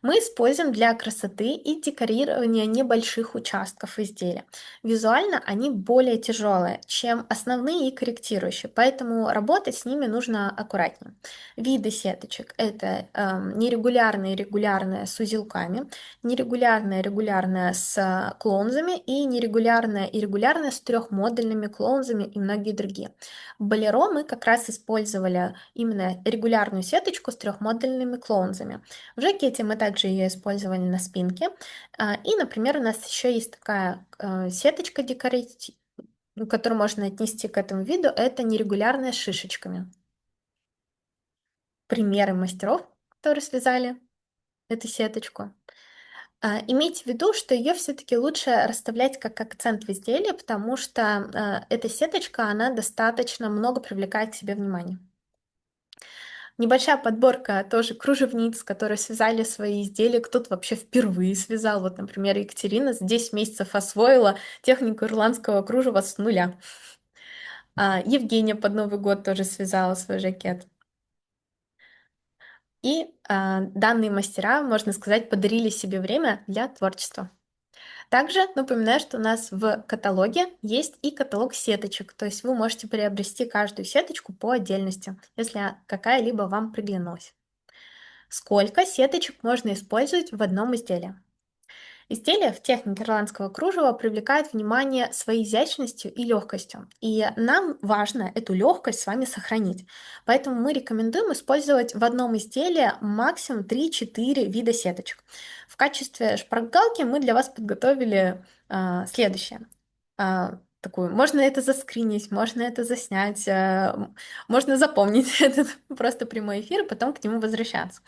мы используем для красоты и декорирования небольших участков изделия. Визуально они более тяжелые, чем основные и корректирующие, поэтому работать с ними нужно аккуратнее. Виды сеточек это нерегулярные, регулярные с узелками, нерегулярная, регулярная с клонзами и нерегулярная и регулярная с трехмодульными клонзами и многие другие. В Болеро мы как раз использовали именно регулярную сеточку с трехмодульными клоунзами. В жакете мы также ее использовали на спинке. И, например, у нас еще есть такая сеточка декоративная, которую можно отнести к этому виду, это нерегулярная с шишечками. Примеры мастеров, которые связали эту сеточку. Имейте в виду, что ее все-таки лучше расставлять как акцент в изделии, потому что эта сеточка, она достаточно много привлекает к себе внимание. Небольшая подборка тоже кружевниц, которые связали свои изделия. Кто-то вообще впервые связал. Вот, например, Екатерина за 10 месяцев освоила технику ирландского кружева с нуля. Евгения под Новый год тоже связала свой жакет. И данные мастера, можно сказать, подарили себе время для творчества. Также напоминаю, что у нас в каталоге есть и каталог сеточек, то есть вы можете приобрести каждую сеточку по отдельности, если какая-либо вам приглянулась. Сколько сеточек можно использовать в одном изделии? Изделия в технике ирландского кружева привлекают внимание своей изящностью и легкостью. И нам важно эту легкость с вами сохранить. Поэтому мы рекомендуем использовать в одном изделии максимум 3-4 вида сеточек. В качестве шпаргалки мы для вас подготовили следующее. Такую. Можно это заскринить, можно это заснять, можно запомнить этот просто прямой эфир и потом к нему возвращаться.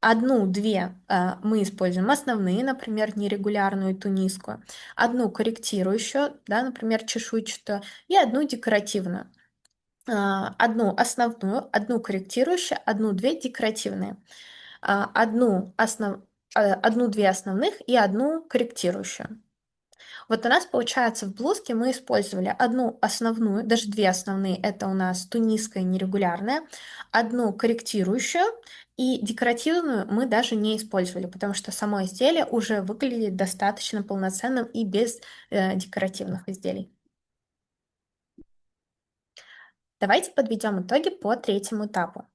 Одну-две мы используем основные, например, нерегулярную туниску, одну корректирующую, да, например, чешуйчатую, и одну декоративную. Одну основную, одну корректирующую, одну-две декоративные, одну-две основных и одну корректирующую. Вот у нас получается в блузке мы использовали одну основную, даже две основные, это у нас тунисская нерегулярная, одну корректирующую и декоративную мы даже не использовали, потому что само изделие уже выглядит достаточно полноценным и без декоративных изделий. Давайте подведем итоги по третьему этапу.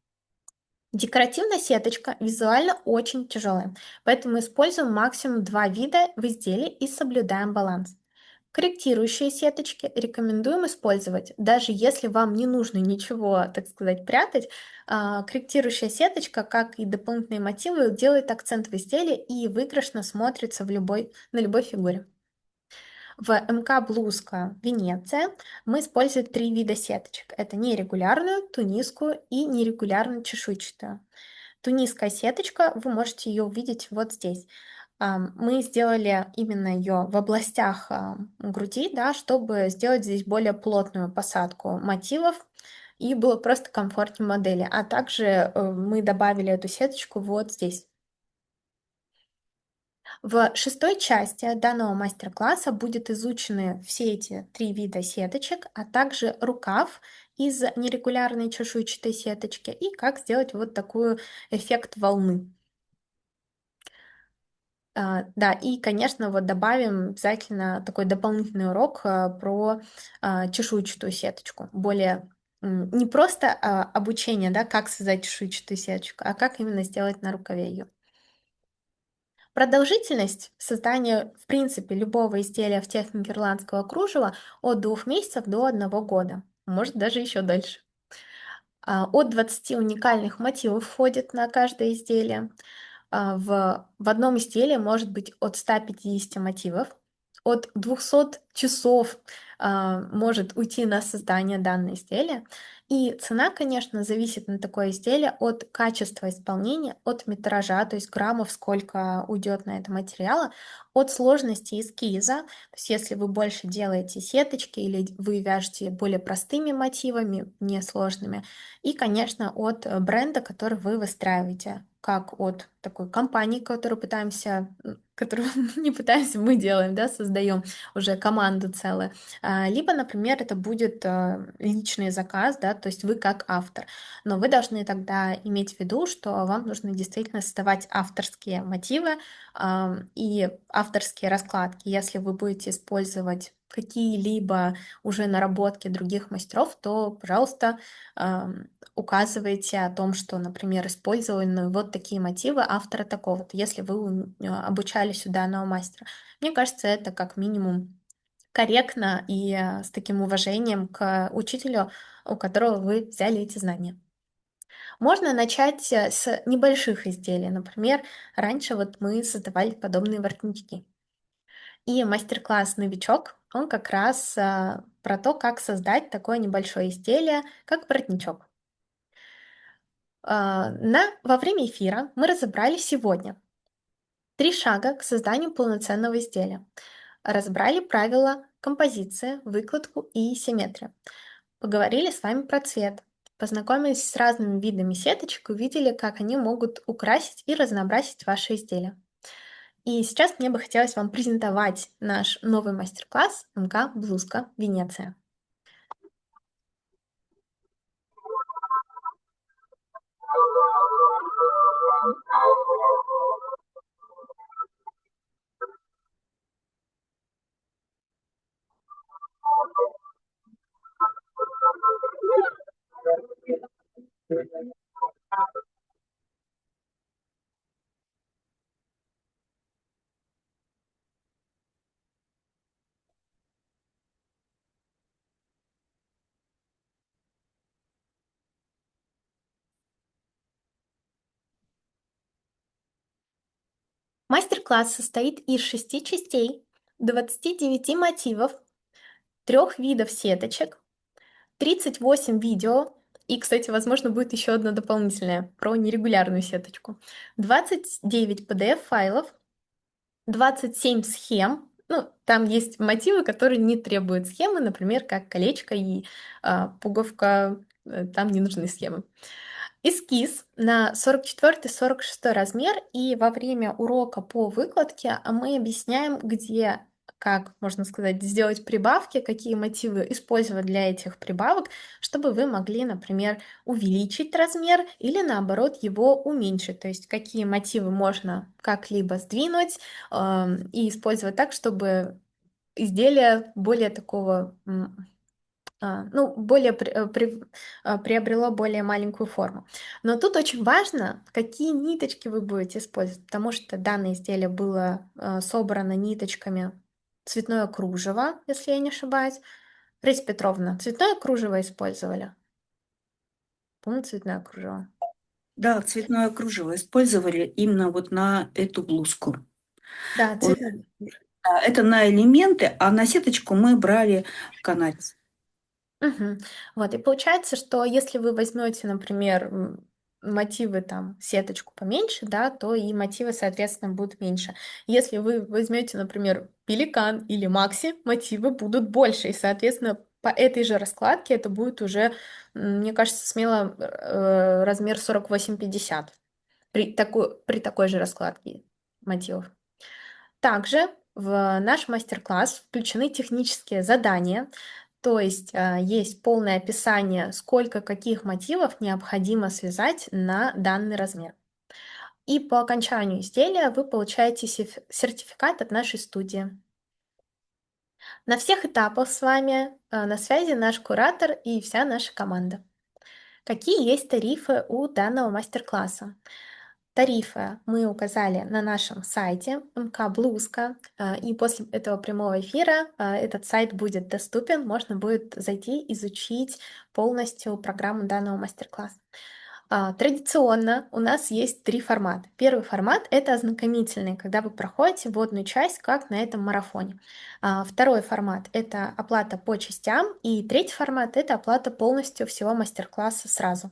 Декоративная сеточка визуально очень тяжелая, поэтому используем максимум два вида в изделии и соблюдаем баланс. Корректирующие сеточки рекомендуем использовать, даже если вам не нужно ничего, так сказать, прятать. Корректирующая сеточка, как и дополнительные мотивы, делает акцент в изделии и выигрышно смотрится на любой фигуре. В МК Блузка Венеция мы используем три вида сеточек. Это нерегулярную, тунисскую и нерегулярную чешуйчатую. Тунисская сеточка, вы можете ее увидеть вот здесь. Мы сделали именно ее в областях груди, да, чтобы сделать здесь более плотную посадку мотивов и было просто комфортнее модели. А также мы добавили эту сеточку вот здесь. В шестой части данного мастер-класса будет изучены все эти три вида сеточек, а также рукав из нерегулярной чешуйчатой сеточки и как сделать вот такой эффект волны. Да, и, конечно, вот добавим обязательно такой дополнительный урок про чешуйчатую сеточку. Более не просто обучение, да, как создать чешуйчатую сеточку, а как именно сделать на рукаве ее. Продолжительность создания, в принципе, любого изделия в технике ирландского кружева от 2 месяцев до 1 года, может даже еще дольше. От 20 уникальных мотивов входит на каждое изделие. В одном изделии может быть от 150 мотивов, от 200 часов может уйти на создание данного изделия. И цена, конечно, зависит на такое изделие от качества исполнения, от метража, то есть граммов, сколько уйдет на это материала, от сложности эскиза, то есть если вы больше делаете сеточки или вы вяжете более простыми мотивами, несложными, и, конечно, от бренда, который вы выстраиваете, как от такой компании, которую не пытаемся, мы делаем, да, создаем уже команду целую. Либо, например, это будет личный заказ, да, то есть вы как автор. Но вы должны тогда иметь в виду, что вам нужно действительно создавать авторские мотивы и авторские раскладки. Если вы будете использовать какие-либо уже наработки других мастеров, то, пожалуйста, указывайте о том, что, например, использованы вот такие мотивы автора такого-то, если вы обучались у данного мастера. Мне кажется, это как минимум корректно и с таким уважением к учителю, у которого вы взяли эти знания. Можно начать с небольших изделий. Например, раньше вот мы создавали подобные воротнички. И мастер-класс «Новичок», он как раз про то, как создать такое небольшое изделие, как воротничок. Во время эфира мы разобрали сегодня 3 шага к созданию полноценного изделия. Разобрали правила композиции, выкладку и симметрию. Поговорили с вами про цвет. Познакомились с разными видами сеточек, увидели, как они могут украсить и разнообразить ваше изделие. И сейчас мне бы хотелось вам презентовать наш новый мастер-класс МК Блузка Венеция. Мастер-класс состоит из 6 частей, 29 мотивов, 3 видов сеточек, 38 видео, и, кстати, возможно, будет еще одно дополнительное про нерегулярную сеточку, 29 PDF-файлов, 27 схем. Ну, там есть мотивы, которые не требуют схемы, например, как колечко и пуговка, там не нужны схемы. Эскиз на 44-46 размер, и во время урока по выкладке мы объясняем, где, как можно сказать, сделать прибавки, какие мотивы использовать для этих прибавок, чтобы вы могли, например, увеличить размер или наоборот его уменьшить. То есть какие мотивы можно как-либо сдвинуть и использовать так, чтобы изделие более такого ну, приобрело более маленькую форму. Но тут очень важно, какие ниточки вы будете использовать, потому что данное изделие было собрано ниточками цветное кружево, если я не ошибаюсь. Раиса Петровна, цветное кружево использовали? По-моему, цветное кружево. Да, цветное кружево использовали именно вот на эту блузку. Да, У нас, цветное. это на элементы, а на сеточку мы брали канат. Мгм. Вот, и получается, что если вы возьмете, например, мотивы там сеточку поменьше, да, то и мотивы, соответственно, будут меньше. Если вы возьмете, например, пеликан или макси, мотивы будут больше, и, соответственно, по этой же раскладке это будет уже, мне кажется, смело размер 48-50 при такой же раскладке мотивов. Также в наш мастер-класс включены технические задания, то есть есть полное описание, сколько каких мотивов необходимо связать на данный размер. И по окончанию изделия вы получаете сертификат от нашей студии. На всех этапах с вами на связи наш куратор и вся наша команда. Какие есть тарифы у данного мастер-класса? Тарифы мы указали на нашем сайте МК Блузка, и после этого прямого эфира этот сайт будет доступен, можно будет зайти, изучить полностью программу данного мастер-класса. Традиционно у нас есть 3 формата. Первый формат — это ознакомительный, когда вы проходите вводную часть, как на этом марафоне. Второй формат — это оплата по частям, и третий формат — это оплата полностью всего мастер-класса сразу.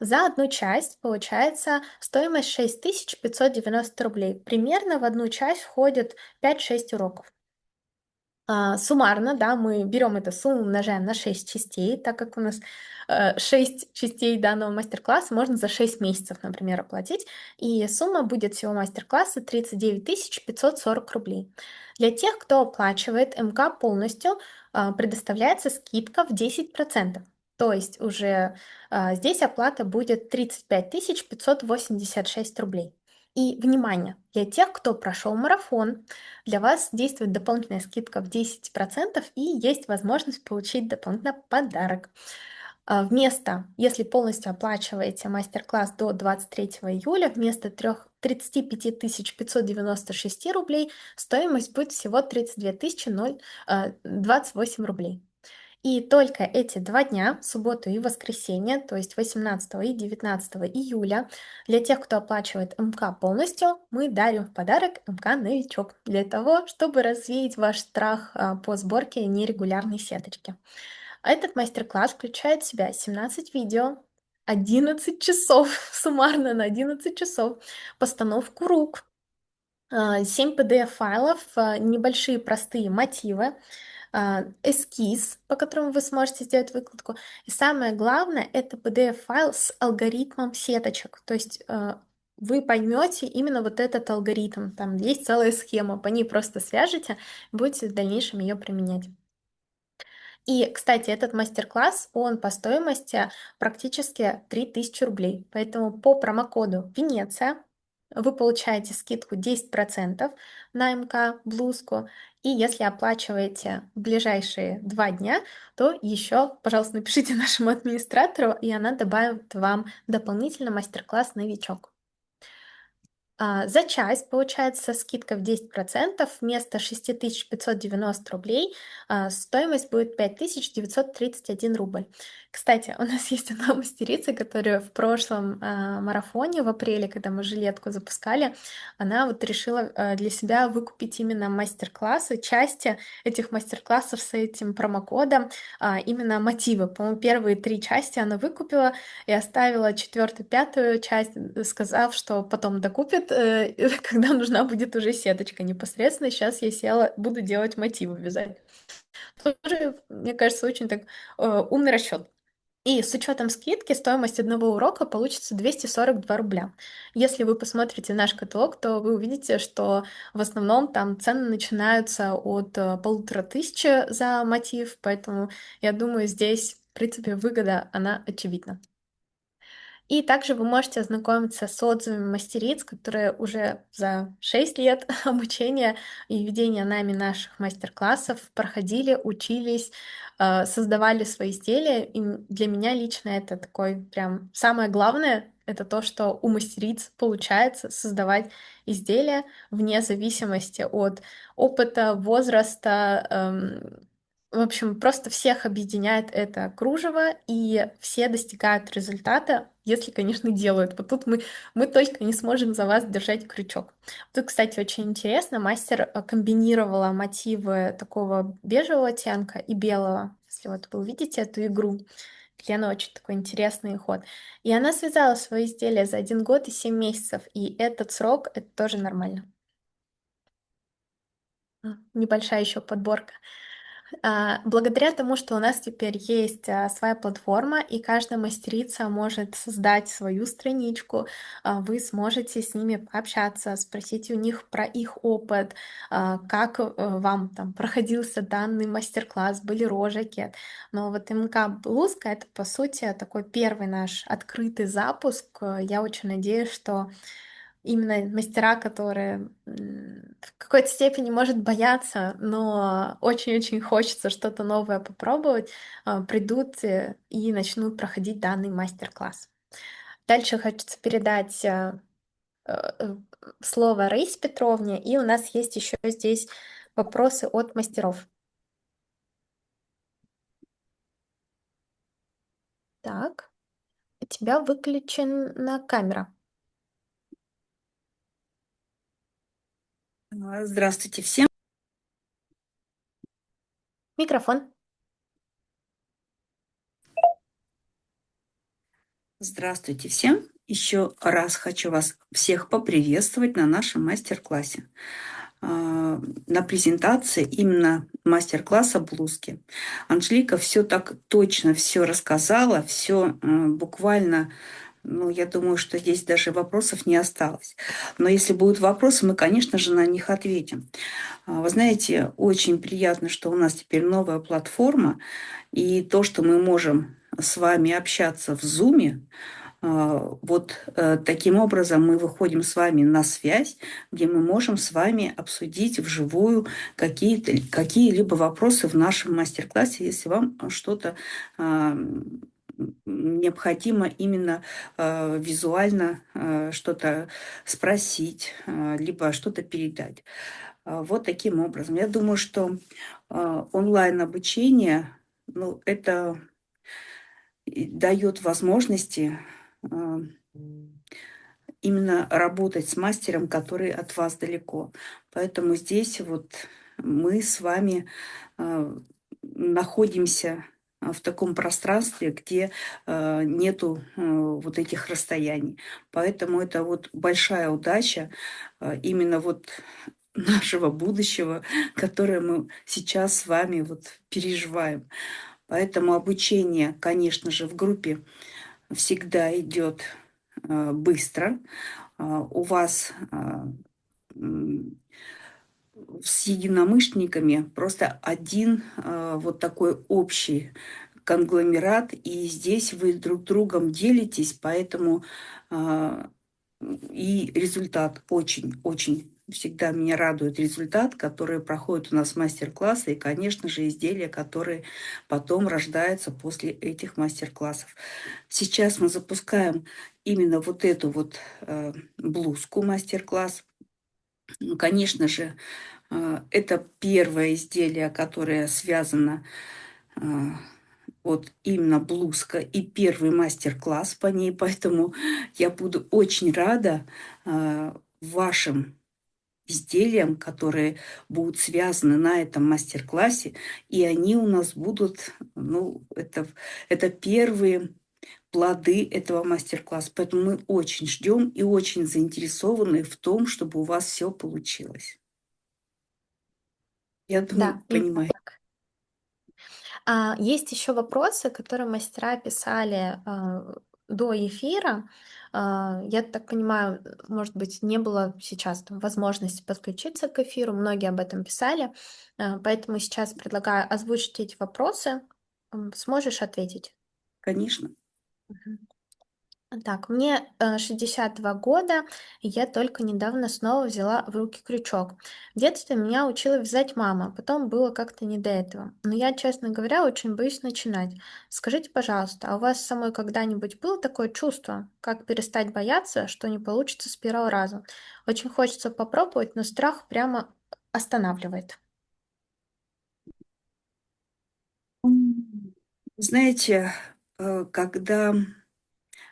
За одну часть получается стоимость 6590 рублей. Примерно в одну часть входит 5-6 уроков. Суммарно, да, мы берем эту сумму, умножаем на 6 частей, так как у нас 6 частей данного мастер-класса можно за 6 месяцев, например, оплатить, и сумма будет всего мастер-класса 39 540 рублей. Для тех, кто оплачивает МК полностью, предоставляется скидка в 10%. То есть уже здесь оплата будет 35 586 рублей. И, внимание, для тех, кто прошел марафон, для вас действует дополнительная скидка в 10% и есть возможность получить дополнительно подарок. Если полностью оплачиваете мастер-класс до 23 июля, вместо 35 596 рублей стоимость будет всего 32 028 рублей. И только эти 2 дня, субботу и воскресенье, то есть 18 и 19 июля, для тех, кто оплачивает МК полностью, мы дарим в подарок МК «Новичок» для того, чтобы развеять ваш страх по сборке нерегулярной сеточки. Этот мастер-класс включает в себя 17 видео, 11 часов, суммарно на 11 часов, постановку рук, 7 PDF-файлов, небольшие простые мотивы, эскиз, по которому вы сможете сделать выкладку. И самое главное, это PDF-файл с алгоритмом сеточек. То есть вы поймете именно вот этот алгоритм. Там есть целая схема, по ней просто свяжете, будете в дальнейшем ее применять. И, кстати, этот мастер-класс, он по стоимости практически 3000 рублей. Поэтому по промокоду Венеция вы получаете скидку 10% на МК блузку. И если оплачиваете в ближайшие 2 дня, то еще, пожалуйста, напишите нашему администратору, и она добавит вам дополнительно мастер-класс «Новичок». За часть получается скидка в 10%, вместо 6590 рублей стоимость будет 5931 рубль. Кстати, у нас есть одна мастерица, которая в прошлом марафоне в апреле, когда мы жилетку запускали, она вот решила для себя выкупить именно мастер-классы, части этих мастер-классов с этим промокодом, именно мотивы. По-моему, первые 3 части она выкупила и оставила четвертую, пятую часть, сказав, что потом докупит, когда нужна будет уже сеточка непосредственно. Сейчас я села, буду делать мотивы вязать. Тоже, мне кажется, очень так умный расчет. И с учетом скидки стоимость одного урока получится 242 рубля. Если вы посмотрите наш каталог, то вы увидите, что в основном там цены начинаются от 1500 за мотив, поэтому я думаю, здесь, в принципе, выгода, она очевидна. И также вы можете ознакомиться с отзывами мастериц, которые уже за 6 лет обучения и ведения нами наших мастер-классов проходили, учились, создавали свои изделия. И для меня лично это такой прям самое главное, это то, что у мастериц получается создавать изделия вне зависимости от опыта, возраста, в общем, просто всех объединяет это кружево, и все достигают результата, если, конечно, делают. Вот тут мы только не сможем за вас держать крючок. Тут, кстати, очень интересно, мастер комбинировала мотивы такого бежевого оттенка и белого. Если вот вы увидите эту игру, Лена очень такой интересный ход. И она связала свои изделия за 1 год и 7 месяцев, и этот срок, это тоже нормально. Небольшая еще подборка. Благодаря тому, что у нас теперь есть своя платформа, и каждая мастерица может создать свою страничку, вы сможете с ними пообщаться, спросить у них про их опыт, как вам там проходился данный мастер-класс, были рожики. Но вот МК Блузка — это, по сути, такой первый наш открытый запуск. Я очень надеюсь, что именно мастера, которые в какой-то степени, может, боятся, но очень-очень хочется что-то новое попробовать, придут и начнут проходить данный мастер-класс. Дальше хочется передать э, слово Раисе Петровне, и у нас есть еще здесь вопросы от мастеров. Так, у тебя выключена камера. Здравствуйте всем. Микрофон. Здравствуйте всем. Еще раз хочу вас всех поприветствовать на нашем мастер-классе. На презентации именно мастер-класса блузки. Анжелика все так точно все рассказала, все буквально, ну, я думаю, что здесь даже вопросов не осталось. Но если будут вопросы, мы, конечно же, на них ответим. Вы знаете, очень приятно, что у нас теперь новая платформа, и то, что мы можем с вами общаться в Zoom, вот таким образом мы выходим с вами на связь, где мы можем с вами обсудить вживую какие-либо вопросы в нашем мастер-классе, если вам что-то необходимо именно визуально что-то спросить, либо что-то передать. Вот таким образом. Я думаю, что онлайн-обучение, ну, это дает возможности именно работать с мастером, который от вас далеко. Поэтому здесь вот мы с вами находимся в таком пространстве, где нету вот этих расстояний. Поэтому это вот большая удача именно вот нашего будущего, которое мы сейчас с вами вот переживаем. Поэтому обучение, конечно же, в группе всегда идет быстро. У вас с единомышленниками просто один вот такой общий конгломерат, и здесь вы друг другом делитесь, поэтому и результат очень-очень всегда меня радует результат, который проходит у нас мастер-классы, и, конечно же, изделия, которые потом рождаются после этих мастер-классов. Сейчас мы запускаем именно вот эту вот блузку мастер-класс. Ну, конечно же, это первое изделие, которое связано а, вот именно блузка и первый мастер-класс по ней, поэтому я буду очень рада вашим изделиям, которые будут связаны на этом мастер-классе, и они у нас будут, ну, это первые плоды этого мастер-класса. Поэтому мы очень ждем и очень заинтересованы в том, чтобы у вас все получилось. Я думаю, Да, именно понимаете. так. Есть еще вопросы, которые мастера писали до эфира. Я так понимаю, может быть, не было сейчас там возможности подключиться к эфиру, многие об этом писали, поэтому сейчас предлагаю озвучить эти вопросы. Сможешь ответить? Конечно, Так, мне 62 года, и я только недавно снова взяла в руки крючок. В детстве меня учила вязать мама, потом было как-то не до этого. Но я, честно говоря, очень боюсь начинать. Скажите, пожалуйста, а у вас самой когда-нибудь было такое чувство, как перестать бояться, что не получится с первого раза? Очень хочется попробовать, но страх прямо останавливает. знаете, когда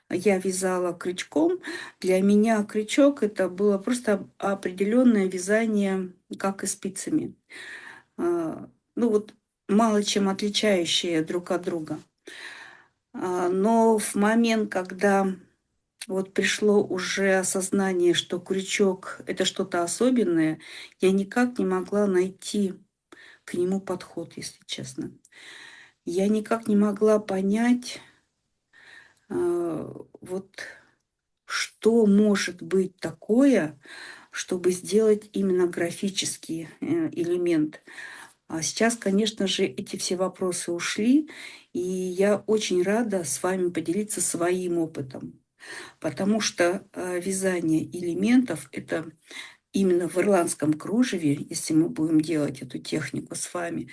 я вязала крючком, для меня крючок это было просто определенное вязание, как и спицами. Ну вот мало чем отличающие друг от друга. Но в момент, когда вот пришло уже осознание, что крючок это что-то особенное, я никак не могла найти к нему подход, если честно. Я никак не могла понять, вот что может быть такое, чтобы сделать именно графический элемент. А сейчас, конечно же, эти все вопросы ушли, и я очень рада с вами поделиться своим опытом, потому что вязание элементов это именно в ирландском кружеве, если мы будем делать эту технику с вами,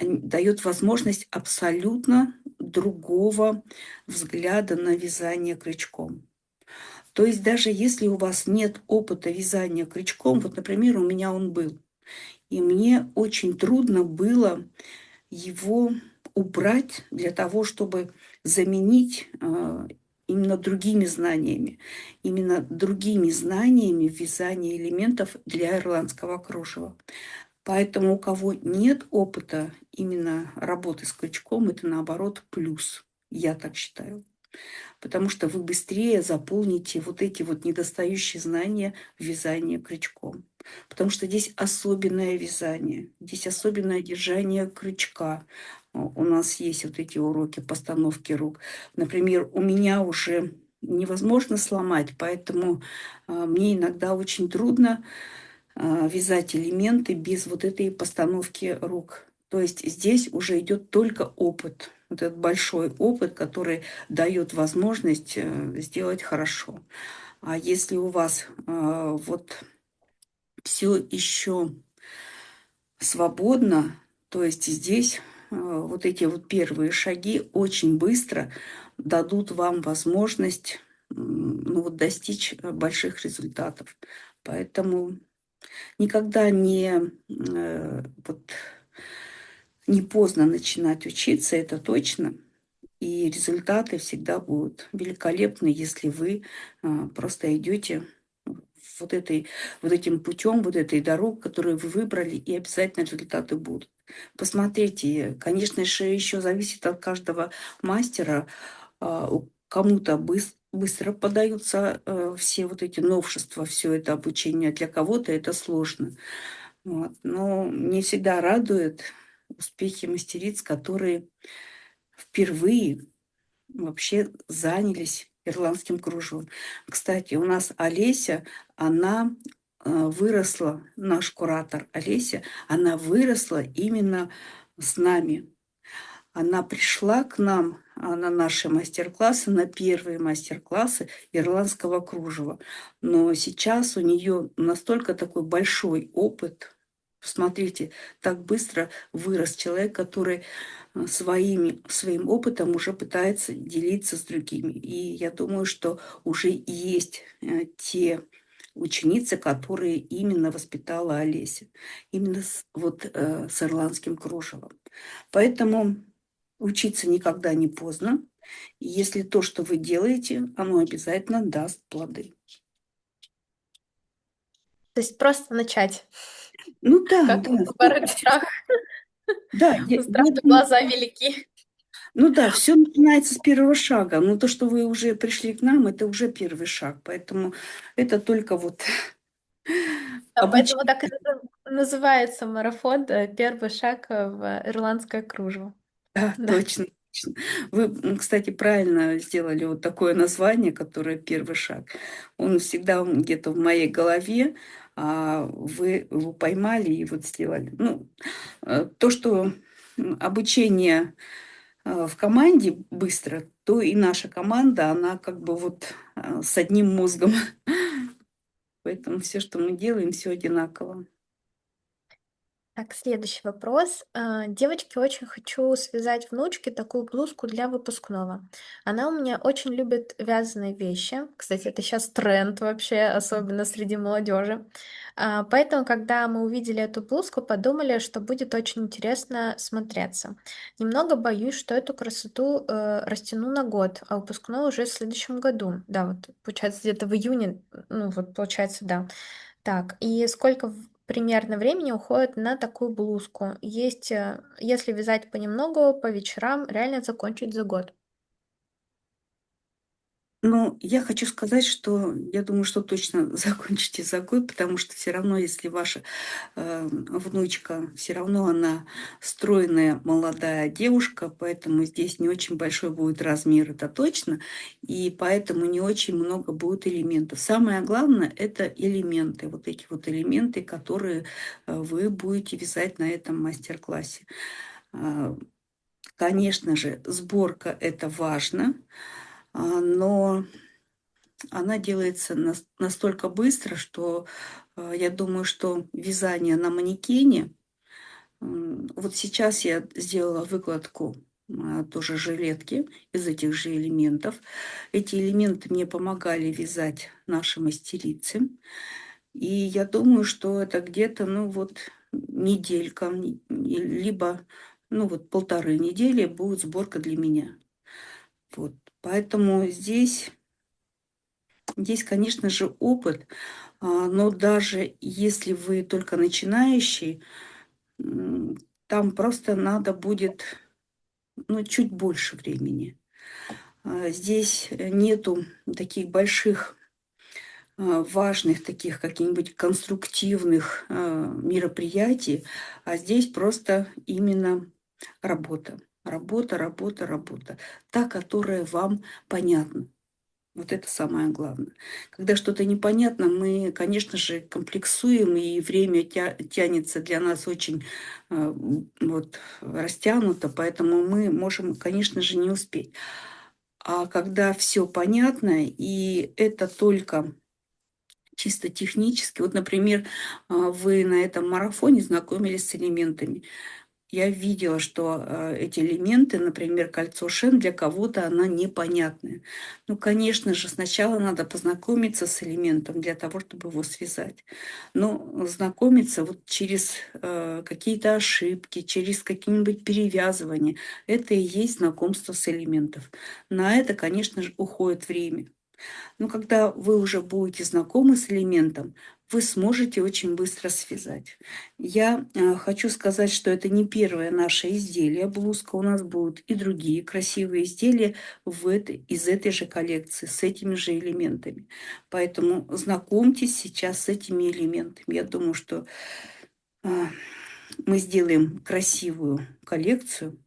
дает возможность абсолютно другого взгляда на вязание крючком. То есть даже если у вас нет опыта вязания крючком, вот, например, у меня он был, и мне очень трудно было его убрать для того, чтобы заменить именно другими знаниями. Именно другими знаниями в вязании элементов для ирландского кружева. Поэтому у кого нет опыта именно работы с крючком, это наоборот плюс. Я так считаю. Потому что вы быстрее заполните вот эти вот недостающие знания в вязании крючком. Потому что здесь особенное вязание, здесь особенное держание крючка. У нас есть вот эти уроки постановки рук. Например, у меня уже невозможно сломать, поэтому мне иногда очень трудно вязать элементы без вот этой постановки рук. То есть здесь уже идет только опыт, вот этот большой опыт, который дает возможность сделать хорошо. А если у вас вот все еще свободно, то есть здесь вот эти вот первые шаги очень быстро дадут вам возможность ну, вот достичь больших результатов. Поэтому никогда вот, не поздно начинать учиться, это точно. И результаты всегда будут великолепны, если вы просто идете вот этим путем, вот этой дорогой, которую вы выбрали, и обязательно результаты будут. Посмотрите, конечно же, еще зависит от каждого мастера. Кому-то быстро подаются все вот эти новшества, все это обучение, для кого-то это сложно. Вот. Но мне всегда радует успехи мастериц, которые впервые вообще занялись ирландским кружевом. Кстати, у нас Олеся, она выросла, наш куратор Олеся, она выросла именно с нами. Она пришла к нам на наши мастер-классы, на первые мастер-классы ирландского кружева. Но сейчас у нее настолько такой большой опыт. Смотрите, так быстро вырос человек, который своим опытом уже пытается делиться с другими. И я думаю, что уже есть те ученицы, которые именно воспитала Олеся, именно с ирландским кружевом. Поэтому учиться никогда не поздно. И если то, что вы делаете, оно обязательно даст плоды. То есть просто начать, Ну да, как да, побороть страх. да, У страха глаза велики. ну да, все начинается с первого шага. Но то, что вы уже пришли к нам, это уже первый шаг. Поэтому это только вот Да, поэтому обучение. так и называется марафон, первый шаг в ирландское кружево. Да, Да. точно, точно. Вы, кстати, правильно сделали вот такое название, которое "Первый шаг". Он всегда где-то в моей голове, а вы его поймали и вот сделали. Ну, то, что, обучение, в команде быстро, то и наша команда, она как бы вот, с одним мозгом. Поэтому все, что мы делаем, все одинаково. Так, следующий вопрос. Девочке очень хочу связать внучке такую блузку для выпускного. Она у меня очень любит вязаные вещи. Кстати, это сейчас тренд вообще, особенно среди молодежи. Поэтому, когда мы увидели эту блузку, подумали, что будет очень интересно смотреться. Немного боюсь, что эту красоту растяну на год, а выпускной уже в следующем году. Да, вот получается где-то в июне, ну вот получается, да. Так, и сколько примерно времени уходит на такую блузку? Есть, если вязать понемногу, по вечерам, реально закончить за год. Ну, я хочу сказать, что я думаю, что точно закончите за год, потому что все равно, если ваша, внучка, все равно она стройная молодая девушка, поэтому здесь не очень большой будет размер, это точно, и поэтому не очень много будет элементов. Самое главное — это элементы, вот эти вот элементы, которые, вы будете вязать на этом мастер-классе. А, Конечно же, сборка — это важно, но она делается настолько быстро, что, я думаю, что вязание на манекене, вот сейчас я сделала выкладку, тоже жилетки из этих же элементов. Эти элементы мне помогали вязать наши мастерицы. И я думаю, что это где-то, ну вот, неделька, либо, ну вот, 1,5 недели будет сборка для меня. Вот. Поэтому здесь, конечно же, опыт. Но даже если вы только начинающий, м, там просто надо будет, ну, чуть больше времени. Здесь нету таких больших, важных таких каких-нибудь конструктивных, мероприятий, а здесь просто именно работа. Работа, работа, работа. Та, которая вам понятна. Вот это самое главное. Когда что-то непонятно, мы, конечно же, комплексуем, и время тянется для нас очень вот, растянуто, поэтому мы можем, конечно же, не успеть. А когда все понятно, и это только чисто технически, вот, например, вы на этом марафоне знакомились с элементами. Я видела, что, эти элементы, например, кольцо шен, для кого-то она непонятная. Ну, конечно же, сначала надо познакомиться с элементом для того, чтобы его связать. Но знакомиться вот через, какие-то ошибки, через какие-нибудь перевязывания — это и есть знакомство с элементом. На это, конечно же, уходит время. Но когда вы уже будете знакомы с элементом, вы сможете очень быстро связать. Я хочу сказать, что это не первое наше изделие, блузка. У нас будут и другие красивые изделия из этой же коллекции, с этими же элементами. Поэтому знакомьтесь сейчас с этими элементами. Я думаю, что а, мы сделаем красивую коллекцию.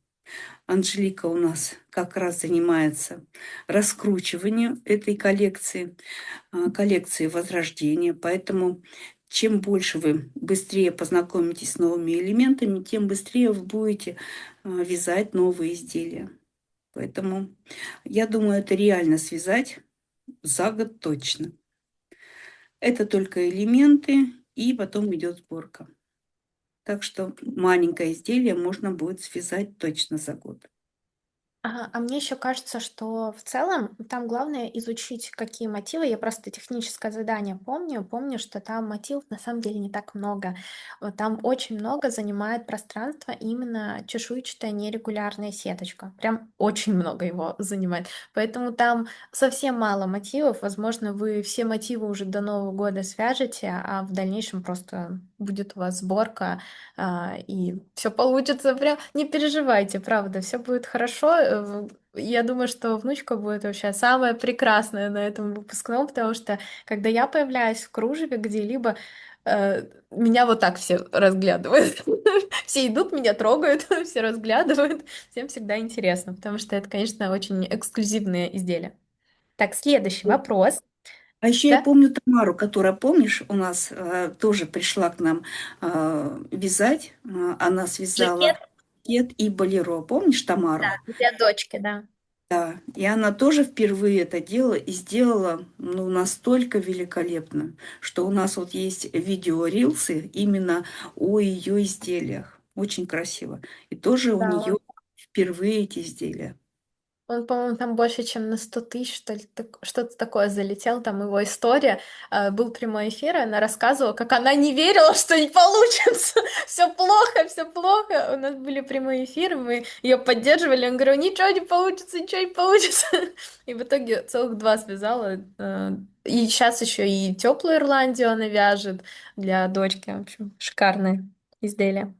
Анжелика у нас как раз занимается раскручиванием этой коллекции, коллекции возрождения. Поэтому чем больше вы быстрее познакомитесь с новыми элементами, тем быстрее вы будете вязать новые изделия. Поэтому я думаю, это реально связать за год точно. Это только элементы, и потом идет сборка. Так что маленькое изделие можно будет связать точно за год. Ага, а мне еще кажется, что в целом там главное изучить, какие мотивы. Я просто техническое задание помню. Помню, что там мотивов на самом деле не так много. Вот там очень много занимает пространство именно чешуйчатая нерегулярная сеточка. Прям очень много его занимает. Поэтому там совсем мало мотивов. Возможно, вы все мотивы уже до Нового года свяжете, а в дальнейшем просто будет у вас сборка и все получится. Прям не переживайте, правда, все будет хорошо. Я думаю, что внучка будет вообще самая прекрасная на этом выпускном, потому что когда я появляюсь в кружеве где-либо, меня вот так все разглядывают. Все идут, меня трогают, все разглядывают. Всем всегда интересно, потому что это, конечно, очень эксклюзивные изделия. Так, следующий вопрос. А еще я Да? помню Тамару, которая, помнишь, у нас тоже пришла к нам вязать. Она связала Жакет? кет и болеро. Помнишь Да, Тамару? для дочки, да. Да. И она тоже впервые это делала и сделала ну, настолько великолепно, что у нас вот есть видео-рилсы именно о ее изделиях. Очень красиво. И тоже у Да, нее впервые эти изделия. он, по-моему, там больше, чем на 100 тысяч, что ли, что-то такое залетел, там его история. Был прямой эфир, и она рассказывала, как она не верила, что не получится. Все плохо, все плохо. У нас были прямые эфиры, мы ее поддерживали. Я говорю, ничего не получится, ничего не получится. И в итоге целых два связала. И сейчас еще и теплую Ирландию она вяжет для дочки. В общем, шикарное изделие.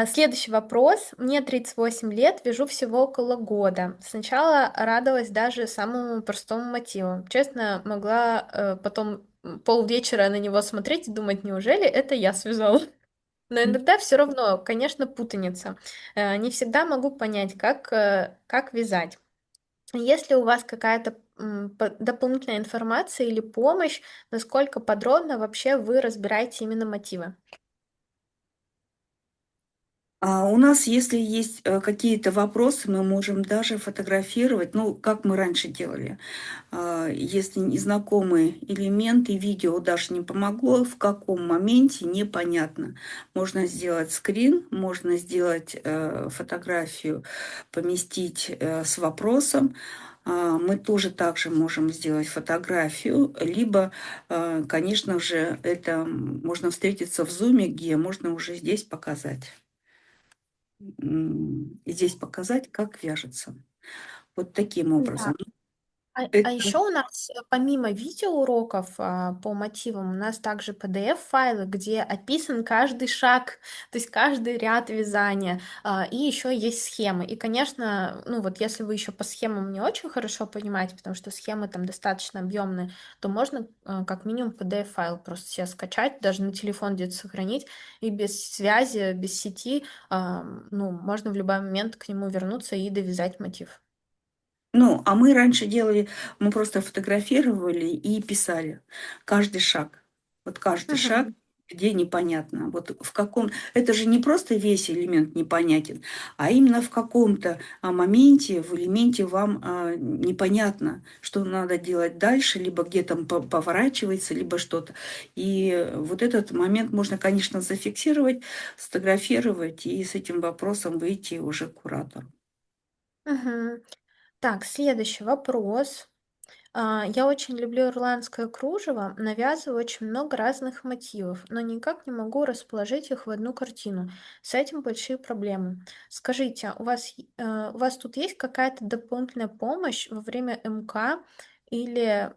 Следующий вопрос. Мне 38 лет, вяжу всего около года. Сначала радовалась даже самому простому мотиву. Честно, могла потом полвечера на него смотреть и думать, неужели это я связала? Но иногда все равно, конечно, путаница. Не всегда могу понять, как вязать. Если у вас какая-то дополнительная информация или помощь, насколько подробно вообще вы разбираете именно мотивы? А у нас, если есть какие-то вопросы, мы можем даже фотографировать, ну, как мы раньше делали. Если незнакомые элементы, видео даже не помогло, в каком моменте, непонятно. Можно сделать скрин, можно сделать фотографию, поместить с вопросом. Мы тоже также можем сделать фотографию, либо, конечно же, это можно встретиться в зуме, где можно уже здесь показать. Здесь показать, как вяжется. Вот таким Да. образом. А Это еще у нас, помимо видеоуроков, по мотивам, у нас также PDF-файлы, где описан каждый шаг, то есть каждый ряд вязания, и еще есть схемы. И, конечно, ну вот если вы еще по схемам не очень хорошо понимаете, потому что схемы там достаточно объемные, то можно как минимум PDF-файл просто себе скачать, даже на телефон где-то сохранить, и без связи, без сети, ну, можно в любой момент к нему вернуться и довязать мотив. Ну, а мы раньше делали, мы просто фотографировали и писали каждый шаг. Вот каждый шаг, Мгм. где непонятно. Вот в каком... Это же не просто весь элемент непонятен, а именно в каком-то моменте, в элементе вам непонятно, что надо делать дальше, либо где там поворачивается, либо что-то. И вот этот момент можно, конечно, зафиксировать, сфотографировать и с этим вопросом выйти уже к куратору. Мгм. Так, следующий вопрос. Я очень люблю ирландское кружево, навязываю очень много разных мотивов, но никак не могу расположить их в одну картину. С этим большие проблемы. Скажите, у вас тут есть какая-то дополнительная помощь во время МК или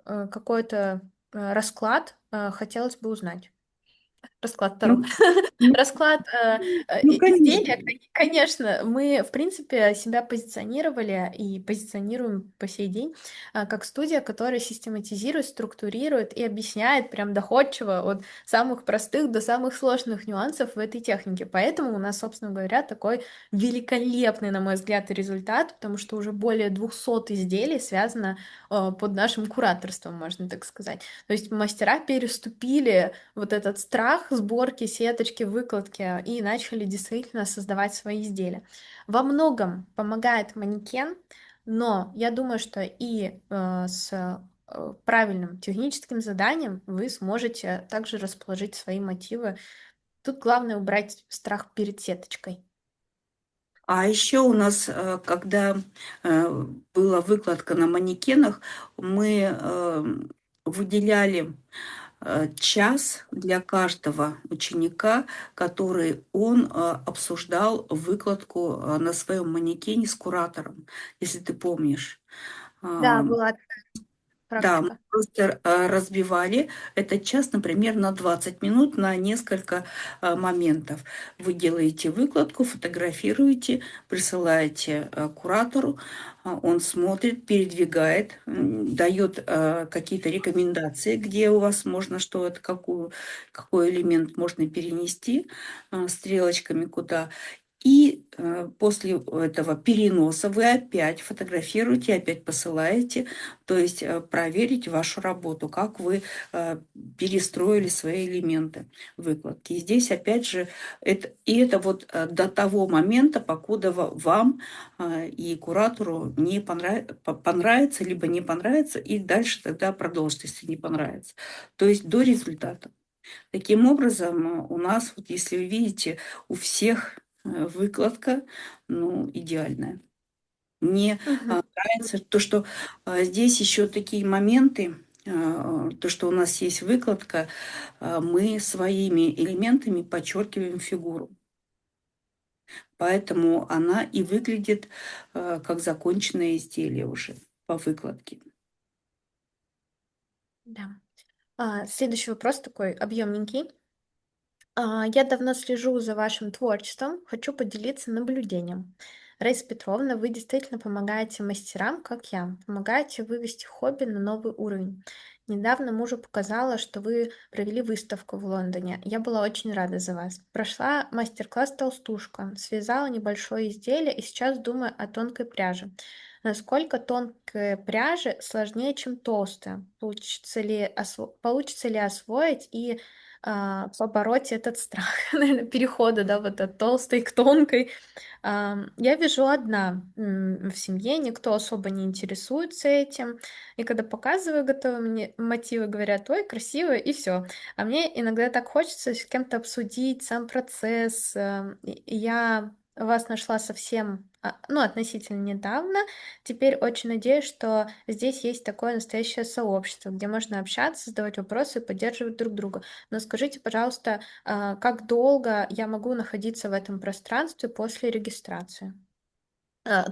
какой-то расклад? Хотелось бы узнать. Расклад Таро. Ну, ну, Расклад, ну, конечно. изделия, конечно, мы, в принципе, себя позиционировали и позиционируем по сей день, как студия, которая систематизирует, структурирует и объясняет прям доходчиво от самых простых до самых сложных нюансов в этой технике. Поэтому у нас, собственно говоря, такой великолепный, на мой взгляд, результат, потому что уже более 200 изделий связано под нашим кураторством, можно так сказать. То есть мастера переступили вот этот страх сборки, сеточки, выкладки и начали действительно создавать свои изделия. Во многом помогает манекен, но я думаю, что и с правильным техническим заданием вы сможете также расположить свои мотивы. Тут главное убрать страх перед сеточкой. А еще у нас, когда была выкладка на манекенах, мы выделяли час для каждого ученика, который он обсуждал выкладку на своем манекене с куратором, если ты помнишь. Да, А, была да, мы практика. просто разбивали этот час, например, на 20 минут на несколько моментов. Вы делаете выкладку, фотографируете, присылаете куратору, он смотрит, передвигает, дает какие-то рекомендации, где у вас можно что-то, какой элемент можно перенести стрелочками куда. И после этого переноса вы опять фотографируете, опять посылаете, то есть проверить вашу работу, как вы перестроили свои элементы выкладки. И здесь опять же, это вот до того момента, покуда вам и куратору не понравится, либо не понравится, и дальше тогда продолжить, если не понравится. То есть до результата. Таким образом, у нас, вот если вы видите, у всех выкладка, ну, идеальная. Мне Мгм. нравится то, что здесь еще такие моменты, то, что у нас есть выкладка, мы своими элементами подчеркиваем фигуру. Поэтому она и выглядит как законченное изделие уже по выкладке. Да. Следующий вопрос такой объемненький. Я давно слежу за вашим творчеством, хочу поделиться наблюдением. Раиса Петровна, вы действительно помогаете мастерам, как я, помогаете вывести хобби на новый уровень. Недавно мужу показала, что вы провели выставку в Лондоне. Я была очень рада за вас. Прошла мастер-класс «Толстушка», связала небольшое изделие и сейчас думаю о тонкой пряже. Насколько тонкая пряжа сложнее, чем толстая? Получится ли освоить и побороть этот страх, наверное, перехода, да, вот от толстой к тонкой. Я вижу одна в семье, никто особо не интересуется этим. И когда показываю готовые мне мотивы, говорят, ой, красиво, и все. А мне иногда так хочется с кем-то обсудить сам процесс. И я вас нашла совсем, ну, относительно недавно. Теперь очень надеюсь, что здесь есть такое настоящее сообщество, где можно общаться, задавать вопросы и поддерживать друг друга. Но скажите, пожалуйста, как долго я могу находиться в этом пространстве после регистрации?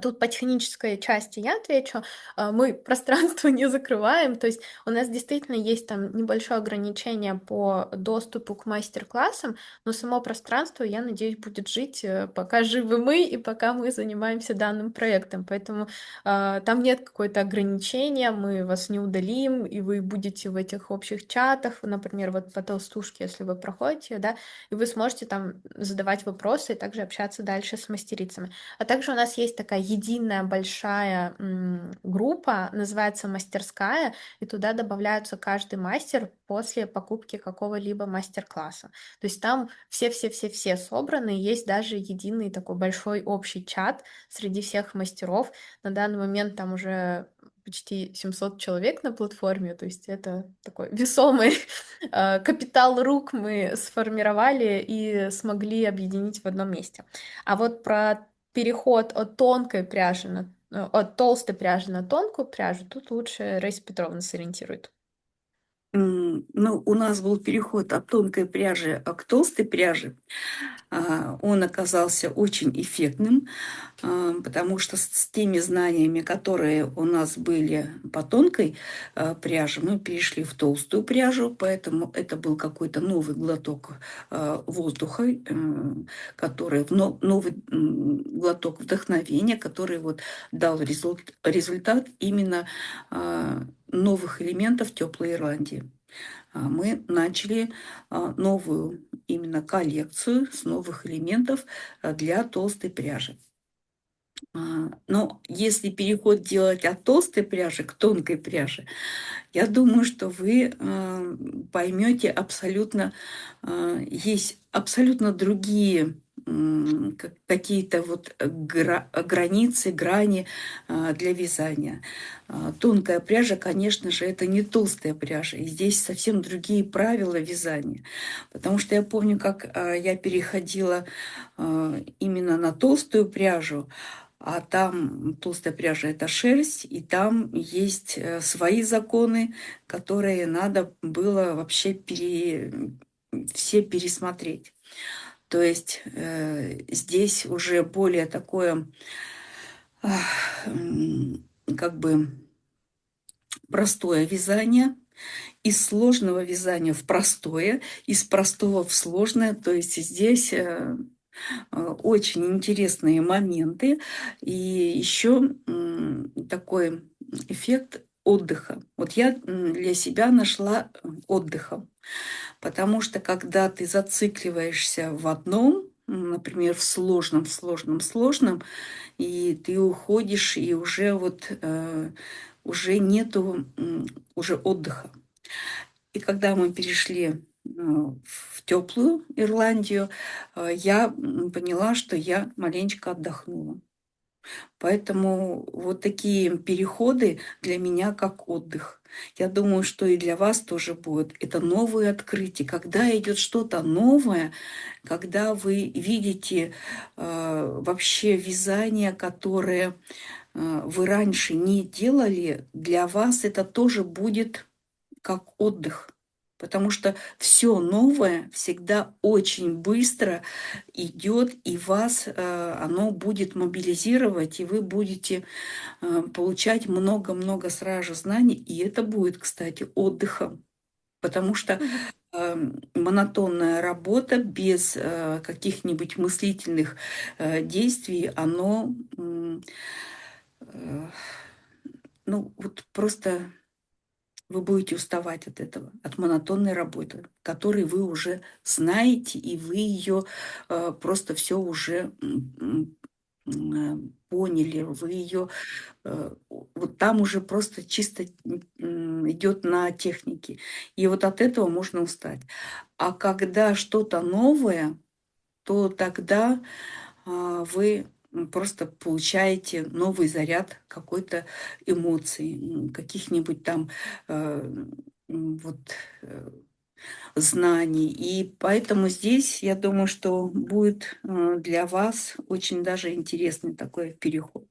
Тут по технической части я отвечу. Мы пространство не закрываем, то есть у нас действительно есть там небольшое ограничение по доступу к мастер-классам, но само пространство, я надеюсь, будет жить, пока живы мы и пока мы занимаемся данным проектом. Поэтому там нет какое-то ограничения, мы вас не удалим, и вы будете в этих общих чатах, например, вот по толстушке, если вы проходите, да, и вы сможете там задавать вопросы и также общаться дальше с мастерицами. А также у нас есть такая единая большая группа, называется «Мастерская», и туда добавляются каждый мастер после покупки какого-либо мастер-класса. То есть там все-все-все-все собраны, есть даже единый такой большой общий чат среди всех мастеров. На данный момент там уже почти 700 человек на платформе, то есть это такой весомый капитал рук мы сформировали и смогли объединить в одном месте. А вот про переход от тонкой пряжи от толстой пряжи на тонкую пряжу, тут лучше Раиса Петровна сориентирует. Ну, у нас был переход от тонкой пряжи к толстой пряже. Он оказался очень эффектным, потому что с теми знаниями, которые у нас были по тонкой пряже, мы перешли в толстую пряжу, поэтому это был какой-то новый глоток воздуха, который, новый глоток вдохновения, который вот дал результат именно новых элементов теплой Ирландии. Мы начали новую именно коллекцию с новых элементов для толстой пряжи. Но если переход делать от толстой пряжи к тонкой пряже, я думаю, что вы поймете абсолютно, есть абсолютно другие какие-то вот границы, грани для вязания. Тонкая пряжа, конечно же, это не толстая пряжа, и здесь совсем другие правила вязания. Потому что я помню, как я переходила именно на толстую пряжу, а там толстая пряжа – это шерсть, и там есть свои законы, которые надо было вообще все пересмотреть. То есть здесь уже более такое, как бы простое вязание, из сложного вязания в простое, из простого в сложное. То есть здесь очень интересные моменты. И еще такой эффект отдыха. Вот я для себя нашла отдыхом, потому что когда ты зацикливаешься в одном, например, в сложном, и ты уходишь, и уже вот уже нету уже отдыха. И когда мы перешли в теплую Ирландию, я поняла, что я маленечко отдохнула. Поэтому вот такие переходы для меня как отдых. Я думаю, что и для вас тоже будет. Это новые открытия. Когда идет что-то новое, когда вы видите вообще вязание, которое вы раньше не делали, для вас это тоже будет как отдых. Потому что все новое всегда очень быстро идет, и вас оно будет мобилизировать, и вы будете получать много-много сразу знаний, и это будет, кстати, отдыхом. Потому что Мгм. монотонная работа без каких-нибудь мыслительных действий, оно э, ну, вот просто вы будете уставать от этого, от монотонной работы, которой вы уже знаете, и вы ее просто все уже поняли, вы ее вот там уже просто чисто идет на технике. И вот от этого можно устать. А когда что-то новое, то тогда вы просто получаете новый заряд какой-то эмоций, каких-нибудь там э, вот э, знаний. И поэтому здесь, я думаю, что будет для вас очень даже интересный такой переход.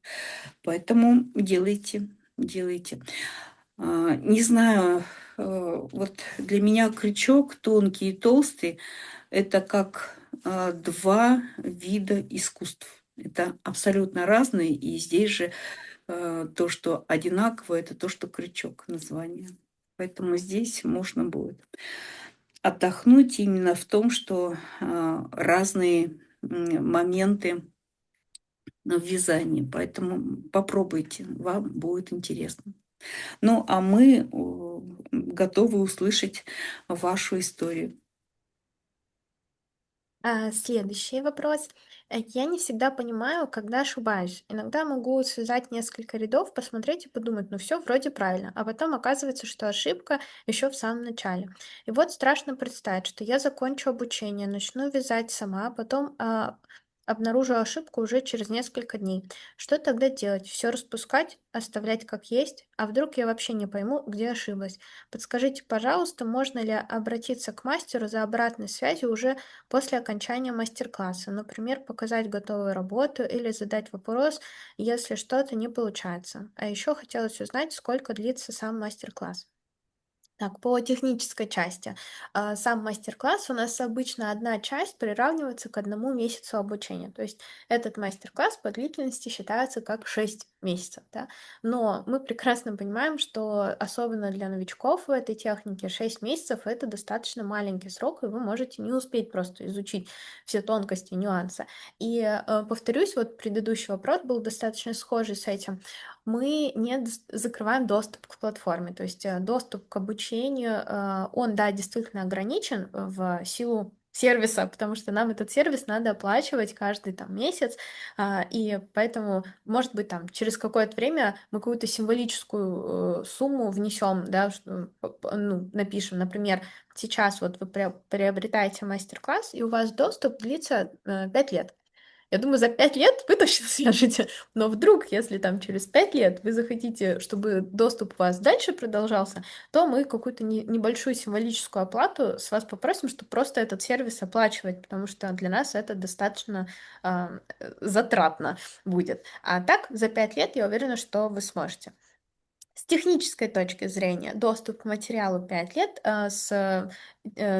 Поэтому делайте, делайте. Не знаю, вот для меня крючок тонкий и толстый – это как два вида искусств. Это абсолютно разные, и здесь же то, что одинаково, это то, что крючок название. Поэтому здесь можно будет отдохнуть именно в том, что разные моменты в вязании. Поэтому попробуйте, вам будет интересно. Ну, а мы готовы услышать вашу историю. Следующий вопрос. Я не всегда понимаю, когда ошибаюсь. Иногда могу связать несколько рядов, посмотреть и подумать, ну все вроде правильно, а потом оказывается, что ошибка еще в самом начале. И вот страшно представить, что я закончу обучение, начну вязать сама, а потом обнаружу ошибку уже через несколько дней. Что тогда делать? Все распускать, оставлять как есть? А вдруг я вообще не пойму, где ошиблась? Подскажите, пожалуйста, можно ли обратиться к мастеру за обратной связью уже после окончания мастер-класса, например, показать готовую работу или задать вопрос, если что-то не получается. А еще хотелось узнать, сколько длится сам мастер-класс. Так, по технической части. Сам мастер-класс у нас обычно одна часть приравнивается к 1 месяцу обучения. То есть этот мастер-класс по длительности считается как 6 месяцев. Да? Но мы прекрасно понимаем, что особенно для новичков в этой технике 6 месяцев это достаточно маленький срок, и вы можете не успеть просто изучить все тонкости, нюансы. И повторюсь, вот предыдущий вопрос был достаточно схожий с этим. Мы не закрываем доступ к платформе. То есть доступ к обучению, он, да, действительно ограничен в силу сервиса, потому что нам этот сервис надо оплачивать каждый там месяц, и поэтому, может быть, там через какое-то время мы какую-то символическую сумму внесем, да, ну, напишем, например, сейчас вот вы приобретаете мастер-класс, и у вас доступ длится 5 лет. Я думаю, за 5 лет вы точно свяжете. Но вдруг, если там через 5 лет вы захотите, чтобы доступ у вас дальше продолжался, то мы какую-то небольшую символическую оплату с вас попросим, чтобы просто этот сервис оплачивать, потому что для нас это достаточно затратно будет. А так, за 5 лет я уверена, что вы сможете. С технической точки зрения доступ к материалу 5 лет, с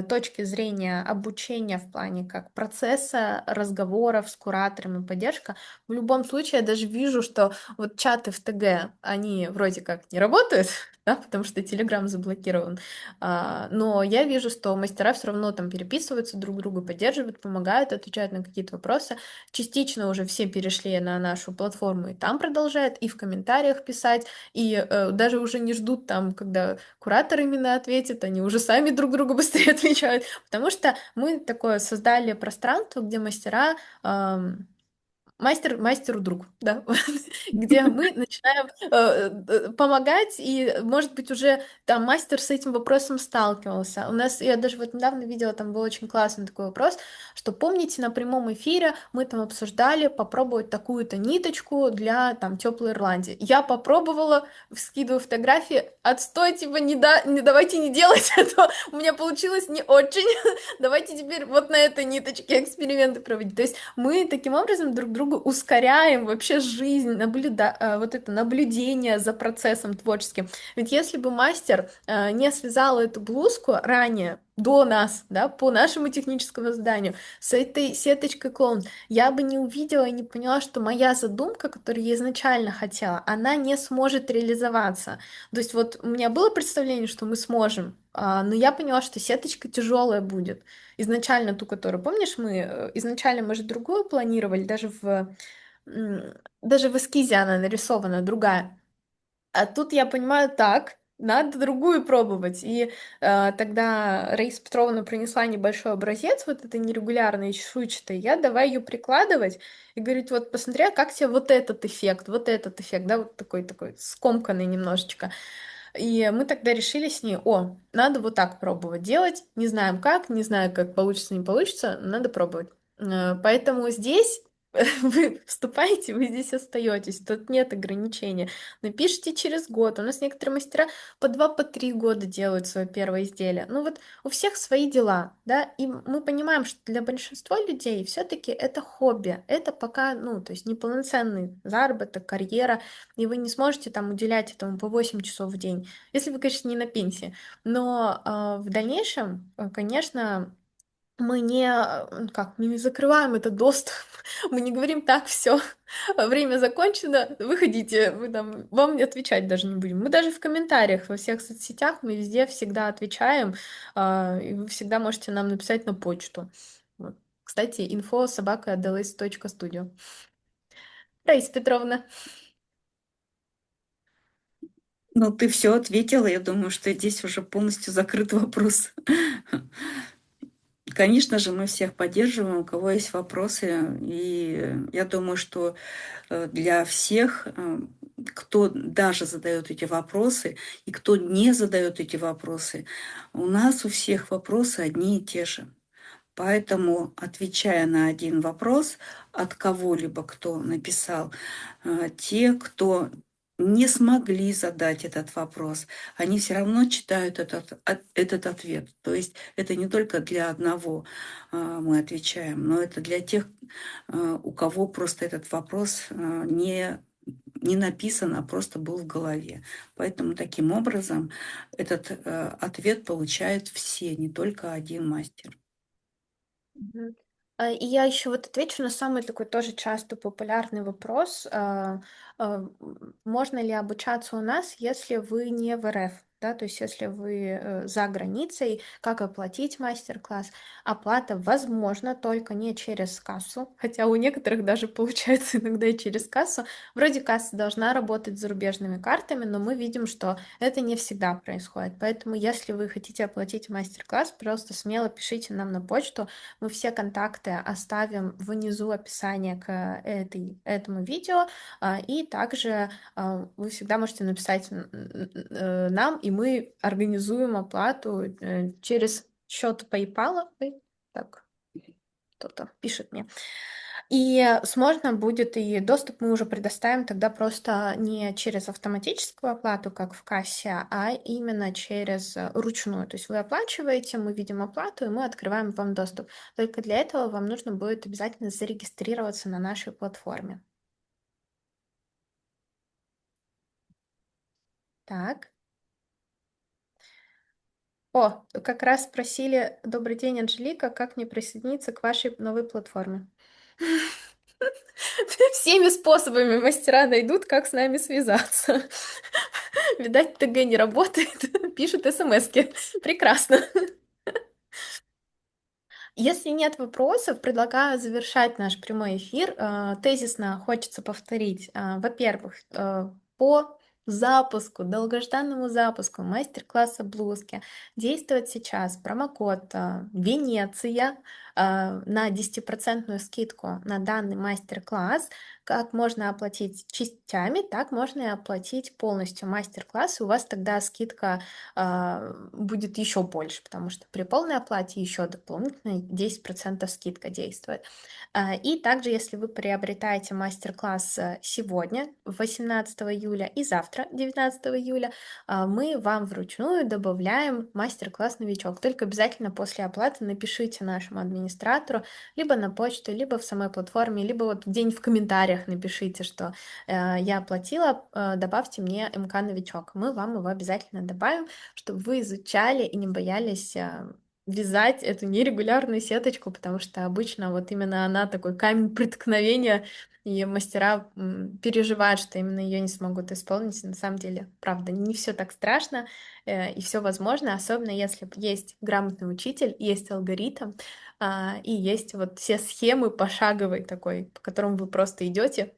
точки зрения обучения в плане как процесса разговоров с куратором и поддержка, в любом случае я даже вижу, что вот чаты в ТГ, они вроде как не работают, да, потому что Telegram заблокирован, но я вижу, что мастера все равно там переписываются друг другу, поддерживают, помогают, отвечают на какие-то вопросы. Частично уже все перешли на нашу платформу и там продолжают, и в комментариях писать, и даже уже не ждут там, когда куратор именно ответит, они уже сами друг другу быстрее отвечают, потому что мы такое создали пространство, где мастера мастер мастеру друг, да, где мы начинаем помогать, и, может быть, уже там мастер с этим вопросом сталкивался. У нас, я даже вот недавно видела, там был очень классный такой вопрос, что помните, на прямом эфире мы там обсуждали попробовать такую-то ниточку для там теплой Ирландии. Я попробовала, скидываю фотографии, отстой, типа, не давайте не делать это, у меня получилось не очень, давайте теперь вот на этой ниточке эксперименты проводить. То есть мы таким образом друг другу ускоряем вообще жизнь, вот это наблюдение за процессом творческим. Ведь если бы мастер не связал эту блузку ранее, до нас, да, по нашему техническому заданию, с этой сеточкой клоун, я бы не увидела и не поняла, что моя задумка, которую я изначально хотела, она не сможет реализоваться. То есть вот у меня было представление, что мы сможем, но я поняла, что сеточка тяжелая будет. Изначально ту, которую, помнишь, изначально мы же другую планировали, даже в эскизе она нарисована другая. А тут я понимаю, так, надо другую пробовать. И тогда Раиса Петровна принесла небольшой образец, вот этой нерегулярной чешуйчатой. Я давай ее прикладывать и говорить, вот посмотри, а как тебе вот этот эффект, да, вот такой скомканный немножечко. И мы тогда решили с ней, надо вот так пробовать делать. Не знаем как, не знаю, как получится, не получится, но надо пробовать. Поэтому здесь вы вступаете, вы здесь остаетесь, тут нет ограничения. Напишите через год. У нас некоторые мастера по 2, по 3 года делают свое первое изделие. Ну вот у всех свои дела, да, и мы понимаем, что для большинства людей все-таки это хобби, это пока, ну, то есть неполноценный заработок, карьера, и вы не сможете там уделять этому по 8 часов в день, если вы, конечно, не на пенсии. Но в дальнейшем, конечно, мы не закрываем этот доступ, мы не говорим так, все, время закончено, выходите, вам не отвечать даже не будем. Мы даже в комментариях во всех соцсетях, мы везде всегда отвечаем, и вы всегда можете нам написать на почту. Вот. Кстати, info@delays.studio. Раиса Петровна. Ну, ты все ответила. Я думаю, что здесь уже полностью закрыт вопрос. Конечно же, мы всех поддерживаем, у кого есть вопросы. И я думаю, что для всех, кто даже задает эти вопросы и кто не задает эти вопросы, у нас у всех вопросы одни и те же. Поэтому, отвечая на один вопрос от кого-либо, кто написал, те, кто не смогли задать этот вопрос, они все равно читают этот ответ. То есть это не только для одного мы отвечаем, но это для тех, у кого просто этот вопрос не написан, а просто был в голове. Поэтому таким образом этот ответ получают все, не только один мастер. Мгм. И я еще вот отвечу на самый такой тоже часто популярный вопрос. Можно ли обучаться у нас, если вы не в РФ? да, то есть если вы за границей, как оплатить мастер-класс? Оплата возможно только не через кассу, хотя у некоторых даже получается иногда и через кассу. Вроде касса должна работать с зарубежными картами, но мы видим, что это не всегда происходит. Поэтому, если вы хотите оплатить мастер-класс, просто смело пишите нам на почту. Мы все контакты оставим внизу описания к этому видео. И также вы всегда можете написать нам, и мы организуем оплату через счет PayPal. Ой, так, кто-то пишет мне. И можно будет и доступ мы уже предоставим тогда просто не через автоматическую оплату, как в кассе, а именно через ручную. То есть вы оплачиваете, мы видим оплату, и мы открываем вам доступ. Только для этого вам нужно будет обязательно зарегистрироваться на нашей платформе. Так. О, как раз спросили: "Добрый день, Анжелика, как мне присоединиться к вашей новой платформе?" Всеми способами мастера найдут, как с нами связаться. Видать, ТГ не работает, пишут смски. Прекрасно. Если нет вопросов, предлагаю завершать наш прямой эфир. Тезисно хочется повторить. Во-первых, по запуску, долгожданному запуску мастер-класса блузки действует сейчас промокод Венеция на 10% скидку на данный мастер-класс. Как можно оплатить частями, так можно и оплатить полностью мастер-класс, и у вас тогда скидка будет еще больше, потому что при полной оплате еще дополнительно 10% скидка действует. И также, если вы приобретаете мастер-класс сегодня, 18 июля, и завтра, 19 июля, мы вам вручную добавляем мастер-класс «Новичок». Только обязательно после оплаты напишите нашему администратору либо на почту, либо в самой платформе, либо вот где-нибудь в комментариях напишите, что я оплатила, добавьте мне МК «Новичок». Мы вам его обязательно добавим, чтобы вы изучали и не боялись вязать эту нерегулярную сеточку, потому что обычно вот именно она такой камень преткновения, и мастера переживают, что именно ее не смогут исполнить. На самом деле, правда, не все так страшно, и все возможно, особенно если есть грамотный учитель, есть алгоритм, и есть вот все схемы пошаговой такой, по которым вы просто идете,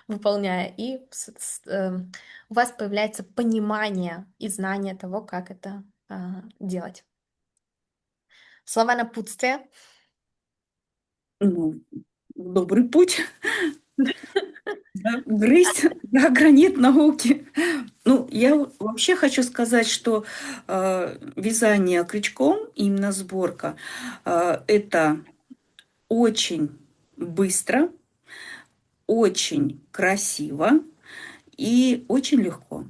выполняя, и у вас появляется понимание и знание того, как это делать. Слова напутствия. Ну, добрый путь, да, грызть, да, гранит науки. Ну, я вообще хочу сказать, что вязание крючком, именно сборка, это очень быстро, очень красиво и очень легко.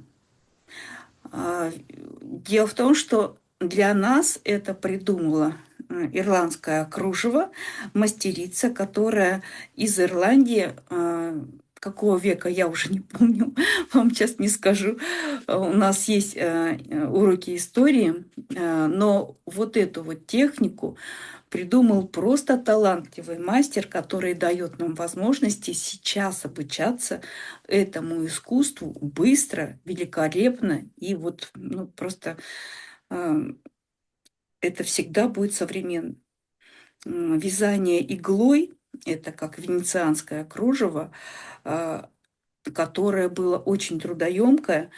Дело в том, что для нас это придумала ирландское кружево, мастерица, которая из Ирландии, какого века, я уже не помню, вам сейчас не скажу. У нас есть уроки истории, но вот эту вот технику придумал просто талантливый мастер, который дает нам возможности сейчас обучаться этому искусству быстро, великолепно. И вот ну, просто это всегда будет современно. Вязание иглой — это как венецианское кружево, которое было очень трудоемкое.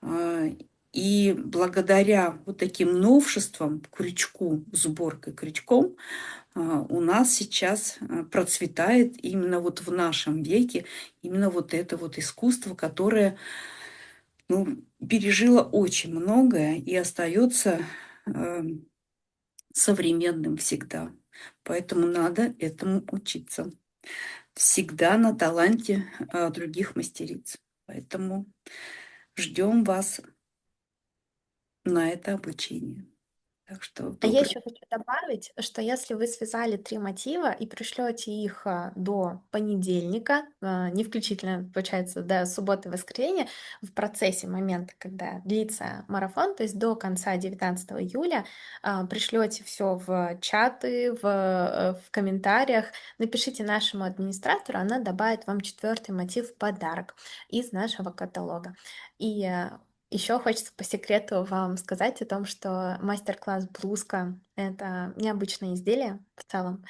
А, И благодаря вот таким новшествам, крючку, сборкой крючком, у нас сейчас процветает именно вот в нашем веке именно вот это вот искусство, которое ну, пережило очень многое и остается современным всегда. Поэтому надо этому учиться. Всегда на таланте других мастериц. Поэтому ждем вас на это обучение. Так что А я добрый. еще хочу добавить, что если вы связали 3 мотива и пришлете их до понедельника, не включительно, получается, до субботы и воскресенья, в процессе момента, когда длится марафон, то есть до конца 19 июля, пришлете все в чаты, в комментариях, напишите нашему администратору, она добавит вам четвертый мотив в подарок из нашего каталога. И Еще хочется по секрету вам сказать о том, что мастер-класс «Блузка» — это необычное изделие в целом,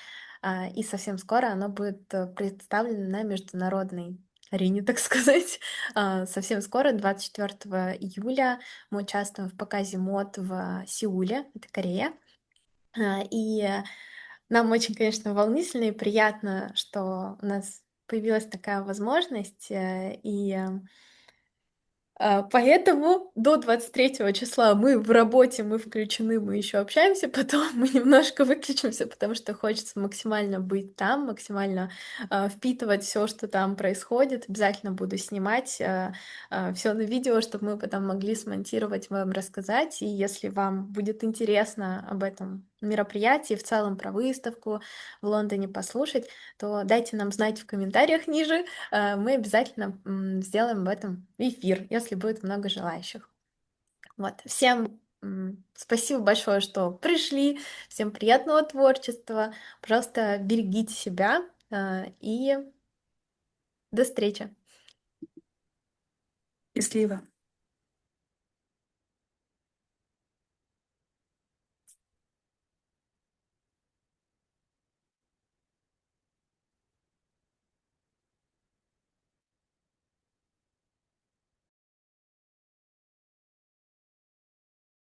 и совсем скоро оно будет представлено на международной арене, так сказать. Совсем скоро, 24 июля, мы участвуем в показе мод в Сеуле, это Корея. И нам очень, конечно, волнительно и приятно, что у нас появилась такая возможность, поэтому до 23 числа мы в работе, мы включены, мы еще общаемся, потом мы немножко выключимся, потому что хочется максимально быть там, максимально впитывать все, что там происходит. Обязательно буду снимать все на видео, чтобы мы потом могли смонтировать, вам рассказать. И если вам будет интересно об этом мероприятии, в целом про выставку в Лондоне послушать, то дайте нам знать в комментариях ниже, мы обязательно сделаем об этом эфир, если будет много желающих. Вот. Всем спасибо большое, что пришли. Всем приятного творчества. Пожалуйста, берегите себя и до встречи. Счастливо.